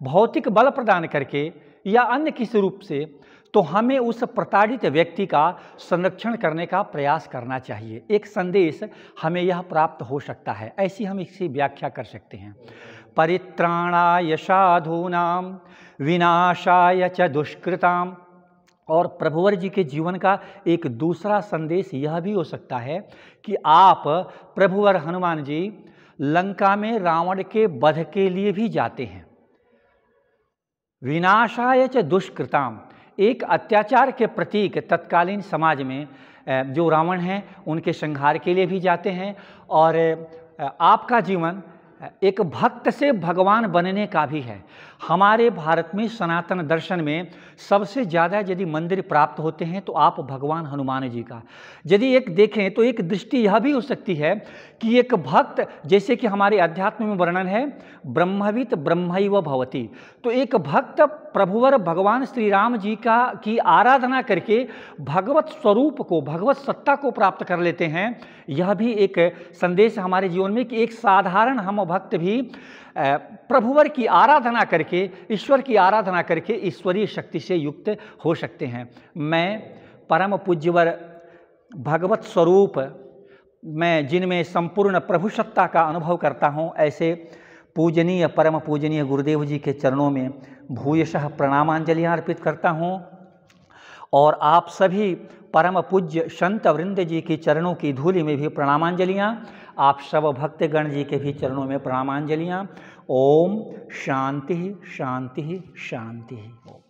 भौतिक बल प्रदान करके या अन्य किसी रूप से, तो हमें उस प्रताड़ित व्यक्ति का संरक्षण करने का प्रयास करना चाहिए। एक संदेश हमें यह प्राप्त हो सकता है। ऐसी हम इसकी व्याख्या कर सकते हैं। परित्राणाय साधूनां विनाशाय च दुष्कृतां। और प्रभुवर जी के जीवन का एक दूसरा संदेश यह भी हो सकता है कि आप प्रभुवर हनुमान जी लंका में रावण के वध के लिए भी जाते हैं। विनाशाय च दुष्कृतां, एक अत्याचार के प्रतीक तत्कालीन समाज में जो रावण हैं उनके संहार के लिए भी जाते हैं। और आपका जीवन एक भक्त से भगवान बनने का भी है। हमारे भारत में सनातन दर्शन में सबसे ज़्यादा यदि मंदिर प्राप्त होते हैं तो आप भगवान हनुमान जी का यदि एक देखें तो एक दृष्टि यह भी हो सकती है कि एक भक्त, जैसे कि हमारे अध्यात्म में वर्णन है ब्रह्मवित ब्रह्मैव भवति, तो एक भक्त प्रभुवर भगवान श्री राम जी की आराधना करके भगवत स्वरूप को, भगवत सत्ता को प्राप्त कर लेते हैं। यह भी एक संदेश हमारे जीवन में कि एक साधारण हम भक्त भी प्रभुवर की आराधना करके, ईश्वर की आराधना करके ईश्वरीय शक्ति से युक्त हो सकते हैं। मैं परम पूज्यवर भगवत स्वरूप मैं जिनमें संपूर्ण प्रभु सत्ता का अनुभव करता हूँ, ऐसे पूजनीय परम पूजनीय गुरुदेव जी के चरणों में भूयशः प्रणामांजलियाँ अर्पित करता हूँ। और आप सभी परम पूज्य संत वृंद जी के चरणों की धूलि में भी प्रणामांजलियाँ, आप सब भक्तगण जी के भी चरणों में प्रणामांजलियाँ। ओम शांति शांति शांति।